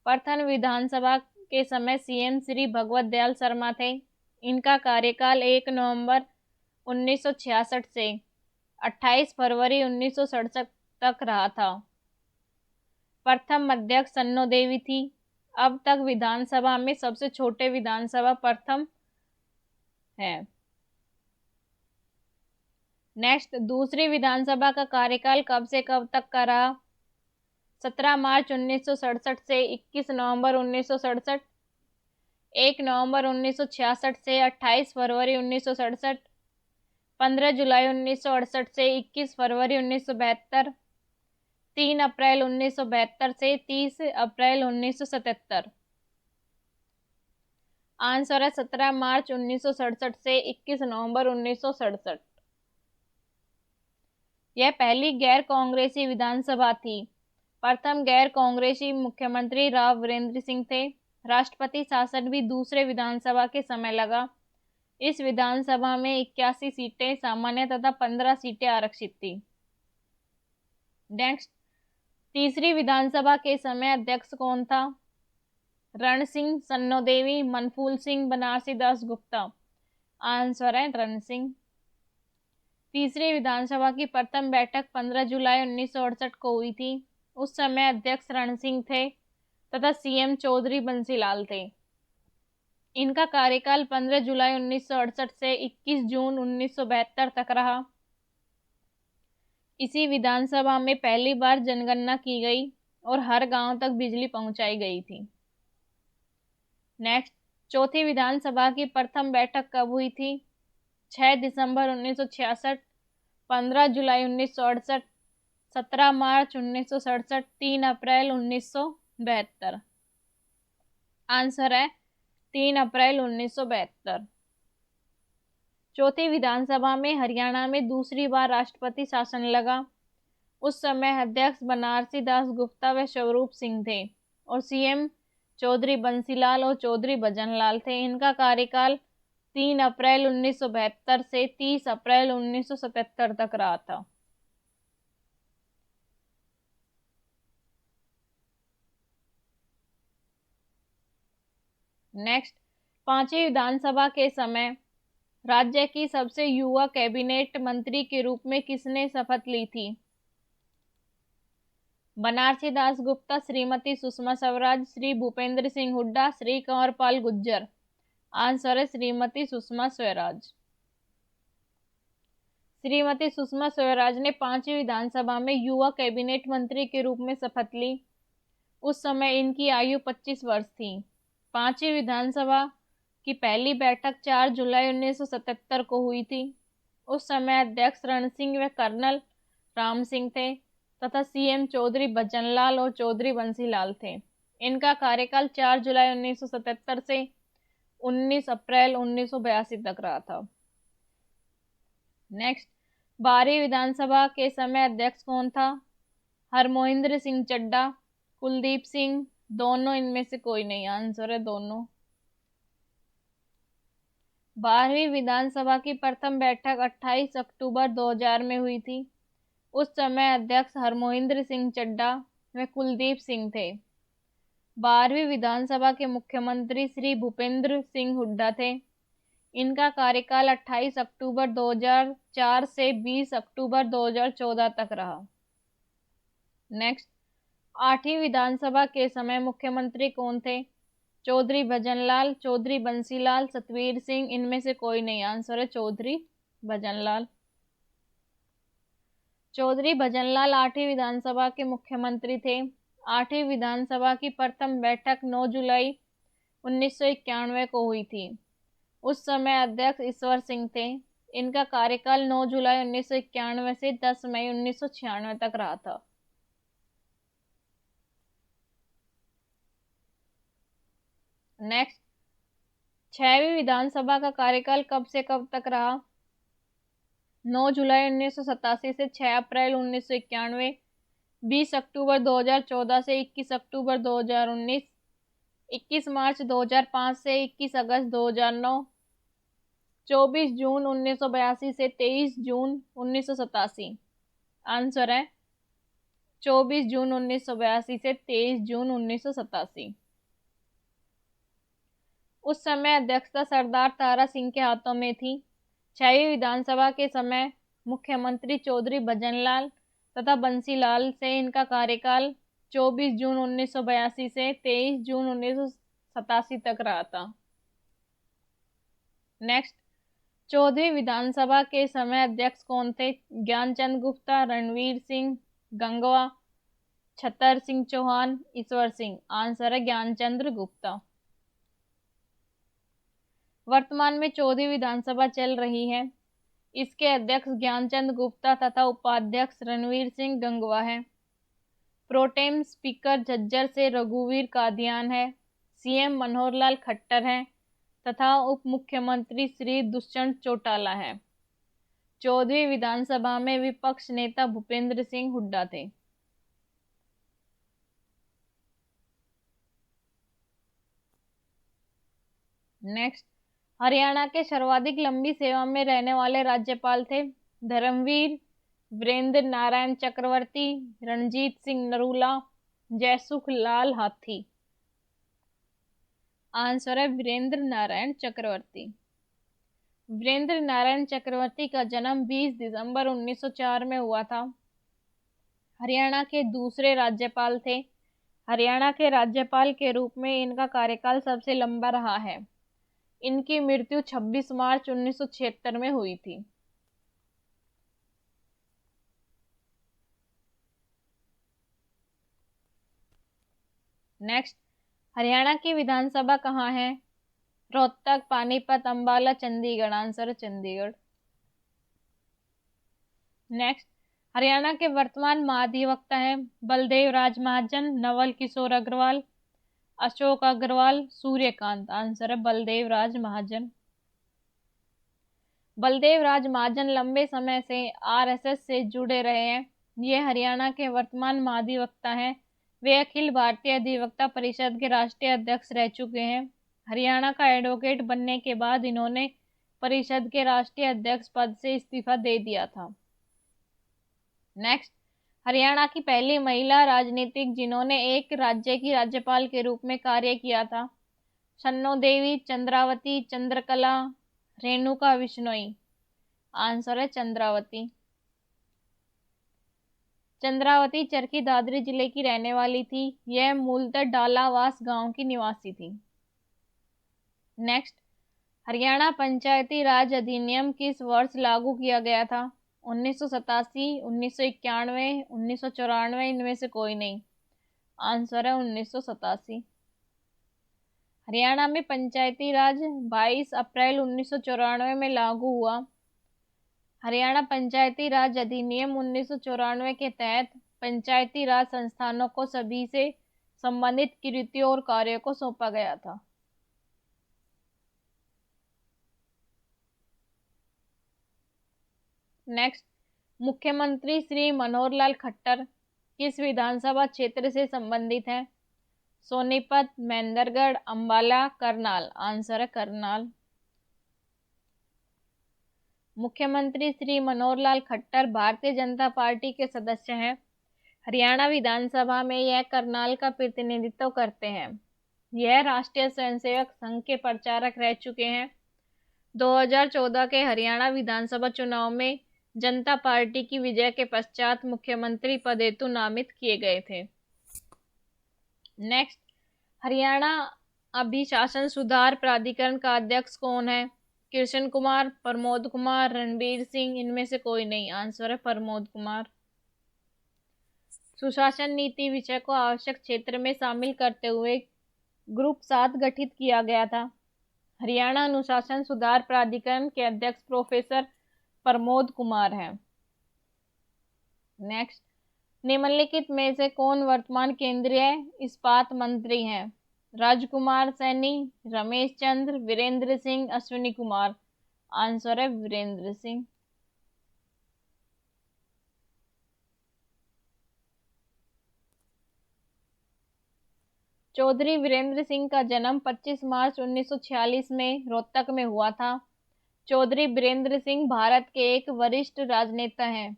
प्रथम विधानसभा के समय सीएम श्री भगवत दयाल शर्मा थे। इनका कार्यकाल 1 नवंबर 1966 से 28 फरवरी 1967 तक रहा था। प्रथम अध्यक्ष सन्नो देवी थी। अब तक विधानसभा में सबसे छोटे विधानसभा प्रथम है। नेक्स्ट, दूसरी विधानसभा का कार्यकाल कब से कब तक का रहा? 17 मार्च 1967 से 21 नवंबर 1967, 1 नवंबर 1966 से 28 फरवरी 1967, 15 जुलाई 1968 से 21 फरवरी 1972, 3 अप्रैल 1972 से 30 अप्रैल 1977। आंसर है 17 मार्च 1967 से 21 नवंबर 1967। यह पहली गैर कांग्रेसी विधानसभा थी। प्रथम गैर कांग्रेसी मुख्यमंत्री राव वीरेंद्र सिंह थे। राष्ट्रपति शासन भी दूसरे विधानसभा के समय लगा। इस विधानसभा में 81 सीटें सामान्य तथा 15 सीटें आरक्षित थी। नेक्स्ट, तीसरी विधानसभा के समय अध्यक्ष कौन था? रण सिंह, सन्नो देवी, मनफूल सिंह, बनारसी दास गुप्ता। आंसर है रण सिंह। तीसरी विधानसभा की प्रथम बैठक 15 जुलाई 1968 को हुई थी। उस समय अध्यक्ष रण सिंह थे तथा सीएम चौधरी बंसीलाल थे। इनका कार्यकाल 15 जुलाई 1968 से 21 जून 1972 तक रहा। इसी विधानसभा में पहली बार जनगणना की गई और हर गांव तक बिजली पहुंचाई गई थी। नेक्स्ट, चौथी विधानसभा की प्रथम बैठक कब हुई थी? 6 दिसंबर 1966, 15 जुलाई 1968, 17 मार्च 1967, 3 अप्रैल 1972। आंसर है 3 अप्रैल 1972। चौथी विधानसभा में हरियाणा में दूसरी बार राष्ट्रपति शासन लगा। उस समय अध्यक्ष बनारसी दास गुप्ता व स्वरूप सिंह थे और सीएम चौधरी बंसीलाल और चौधरी भजनलाल थे। इनका कार्यकाल 3 अप्रैल 1972 से 30 अप्रैल 1977 तक रहा था। नेक्स्ट, पांचवी विधानसभा के समय राज्य की सबसे युवा कैबिनेट मंत्री के रूप में किसने शपथ ली थी? बनारसी दास गुप्ता, श्रीमती सुषमा स्वराज, श्री भूपेंद्र सिंह हुड्डा, श्री कंवरपाल गुर्जर। आंसर है श्रीमती सुषमा स्वराज। श्रीमती सुषमा स्वराज ने पांचवी विधानसभा में युवा कैबिनेट मंत्री के रूप में शपथ ली। उस समय इनकी आयु 25 वर्ष थी। पांचवी विधानसभा की पहली बैठक 4 जुलाई 1977 को हुई थी। उस समय अध्यक्ष रण सिंह व कर्नल राम सिंह थे तथा सीएम चौधरी भजनलाल और चौधरी बंसीलाल थे। इनका कार्यकाल 4 जुलाई 1977 से 19 अप्रैल 1982 तक रहा था। नेक्स्ट, 12वीं विधानसभा के समय अध्यक्ष कौन था? हरमोहिंद्र सिंह चड्ढा, कुलदीप सिंह, दोनों, इनमें से कोई नहीं। आंसर है दोनों। 12वीं विधानसभा की प्रथम बैठक 28 अक्टूबर 2000 में हुई थी। उस समय अध्यक्ष हरमोहिंद्र सिंह चड्ढा व कुलदीप सिंह थे। 12वीं विधानसभा के मुख्यमंत्री श्री भूपेंद्र सिंह हुड्डा थे। इनका कार्यकाल 28 अक्टूबर 2004 से 20 अक्टूबर 2014 तक रहा। नेक्स्ट, 8वीं विधानसभा के समय मुख्यमंत्री कौन थे? चौधरी भजनलाल, चौधरी बंसीलाल, सतवीर सिंह, इनमें से कोई नहीं। आंसर है चौधरी भजनलाल। चौधरी भजनलाल 8वीं विधानसभा के मुख्यमंत्री थे। 8वीं विधानसभा की प्रथम बैठक 9 जुलाई 1991 को हुई थी। उस समय अध्यक्ष ईश्वर सिंह थे। इनका कार्यकाल 9 जुलाई 1991 से 10 मई 1996 तक रहा था। नेक्स्ट, 6वीं विधानसभा का कार्यकाल कब से कब तक रहा? 9 जुलाई 1987 से 6 अप्रैल 1991, 20 अक्टूबर 2014 से 21 अक्टूबर 2019, 21 मार्च 2005 से 21 अगस्त 2009, 24 जून 1982 से 23 जून 1987। आंसर है 24 जून 1982 से 23 जून 1987। उस समय अध्यक्षता सरदार तारा सिंह के हाथों में थी। 6वीं विधानसभा के समय मुख्यमंत्री चौधरी भजनलाल तथा बंसीलाल से इनका कार्यकाल 24 जून 1982 से 23 जून 1987 तक रहा था। नेक्स्ट, 14वीं विधानसभा के समय अध्यक्ष कौन थे? ज्ञानचंद गुप्ता, रणवीर सिंह, गंगवा, छतर सिंह चौहान, ईश्वर सिंह। आंसर है ज्ञानचंद्र गुप्ता। वर्तमान में 14वीं विधानसभा चल रही है। इसके अध्यक्ष ज्ञानचंद गुप्ता तथा उपाध्यक्ष रणवीर सिंह गंगवा है। प्रोटेम स्पीकर झज्जर से रघुवीर कादियान है। सीएम मनोहर लाल खट्टर हैं तथा उप मुख्यमंत्री श्री दुष्यंत चौटाला है। 14वीं विधानसभा में विपक्ष नेता भूपेंद्र सिंह हुड्डा थे। नेक्स्ट, हरियाणा के सर्वाधिक लंबी सेवा में रहने वाले राज्यपाल थे धर्मवीर, वीरेंद्र नारायण चक्रवर्ती, रणजीत सिंह नरूला, जयसुख लाल हाथी। आंसर है वीरेंद्र नारायण चक्रवर्ती। वीरेंद्र नारायण चक्रवर्ती का जन्म 20 दिसंबर 1904 में हुआ था। हरियाणा के दूसरे राज्यपाल थे। हरियाणा के राज्यपाल के रूप में इनका कार्यकाल सबसे लंबा रहा है। इनकी मृत्यु 26 मार्च 1976 में हुई थी। नेक्स्ट, हरियाणा की विधानसभा कहाँ है? रोहतक, पानीपत, अंबाला, चंडीगढ़। आंसर है चंडीगढ़। नेक्स्ट, हरियाणा के वर्तमान महाधिवक्ता हैं बलदेव राज महाजन, नवल किशोर अग्रवाल, अशोक अग्रवाल, सूर्यकांत। आंसर है बलदेव राज महाजन। बलदेव राज महाजन लंबे समय से आरएसएस से जुड़े रहे हैं। ये हरियाणा के वर्तमान महाधिवक्ता हैं। वे अखिल भारतीय अधिवक्ता परिषद के राष्ट्रीय अध्यक्ष रह चुके हैं। हरियाणा का एडवोकेट बनने के बाद इन्होंने परिषद के राष्ट्रीय अध्यक्ष पद से इस्तीफा दे दिया था। नेक्स्ट, हरियाणा की पहली महिला राजनीतिक जिन्होंने एक राज्य की राज्यपाल के रूप में कार्य किया था। छन्नो देवी, चंद्रावती, चंद्रकला, रेणुका विश्नोई। आंसर है चंद्रावती। चंद्रावती चरखी दादरी जिले की रहने वाली थी। यह मूलतः डालावास गांव की निवासी थी। नेक्स्ट, हरियाणा पंचायती राज अधिनियम किस वर्ष लागू किया गया था? 1987, 1991, 1994, इनमें से कोई नहीं। आंसर है 1987। हरियाणा में पंचायती राज 22 अप्रैल 1994 में लागू हुआ। हरियाणा पंचायती राज अधिनियम 1994 के तहत पंचायती राज संस्थानों को सभी से संबंधित कृतियों और कार्यों को सौंपा गया था। नेक्स्ट, मुख्यमंत्री श्री मनोहर लाल खट्टर किस विधानसभा क्षेत्र से संबंधित हैं? सोनीपत, महेंद्रगढ़, अंबाला, करनाल। आंसर है करनाल। मुख्यमंत्री श्री मनोहर लाल खट्टर भारतीय जनता पार्टी के सदस्य हैं। हरियाणा विधानसभा में यह करनाल का प्रतिनिधित्व करते हैं। यह राष्ट्रीय स्वयंसेवक संघ के प्रचारक रह चुके हैं। 2014 के हरियाणा विधानसभा चुनाव में जनता पार्टी की विजय के पश्चात मुख्यमंत्री पद हेतु नामित किए गए थे। नेक्स्ट, हरियाणा अभिशासन सुधार प्राधिकरण का अध्यक्ष कौन है? कृष्ण कुमार, प्रमोद कुमार, रणबीर सिंह, इनमें से कोई नहीं। आंसर है प्रमोद कुमार। सुशासन नीति विषय को आवश्यक क्षेत्र में शामिल करते हुए ग्रुप 7 गठित किया गया था। हरियाणा अनुशासन सुधार प्राधिकरण के अध्यक्ष प्रोफेसर प्रमोद कुमार हैं। नेक्स्ट, निम्नलिखित में से कौन वर्तमान केंद्रीय इस्पात मंत्री हैं? राजकुमार सैनी, रमेश चंद्र, वीरेंद्र सिंह, अश्विनी कुमार। आंसर है वीरेंद्र सिंह। चौधरी वीरेंद्र सिंह का जन्म 25 मार्च 1946 में रोहतक में हुआ था। चौधरी वीरेंद्र सिंह भारत के एक वरिष्ठ राजनेता हैं।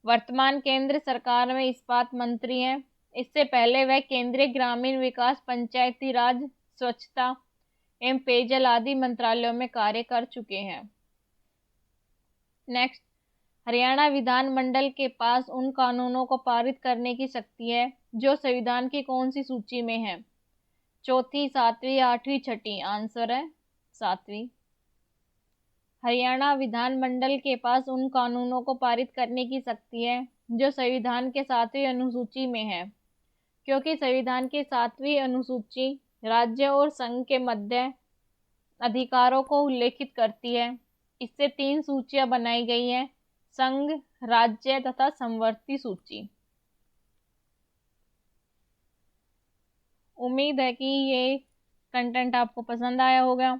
वर्तमान केंद्र सरकार में इस्पात मंत्री हैं। इससे पहले वह केंद्रीय ग्रामीण विकास, पंचायती राज, स्वच्छता एवं पेयजल आदि मंत्रालयों में कार्य कर चुके हैं। नेक्स्ट, हरियाणा विधानमंडल के पास उन कानूनों को पारित करने की शक्ति है जो संविधान की कौन सी सूची में है? चौथी, 7वीं, 8वीं, छठी। आंसर है 7वीं। हरियाणा विधानमंडल के पास उन कानूनों को पारित करने की शक्ति है जो संविधान के 7वीं अनुसूची में है। क्योंकि संविधान की 7वीं अनुसूची राज्य और संघ के मध्य अधिकारों को उल्लेखित करती है। इससे 3 सूचियां बनाई गई हैं: संघ, राज्य तथा समवर्ती सूची। उम्मीद है कि ये कंटेंट आपको पसंद आया होगा।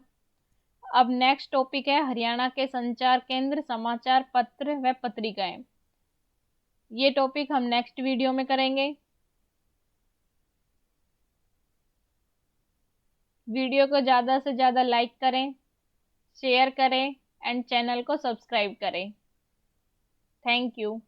अब नेक्स्ट टॉपिक है हरियाणा के संचार केंद्र, समाचार पत्र व पत्रिकाएं। ये टॉपिक हम नेक्स्ट वीडियो में करेंगे। वीडियो को ज़्यादा से ज़्यादा लाइक करें, शेयर करें एंड चैनल को सब्सक्राइब करें। Thank you.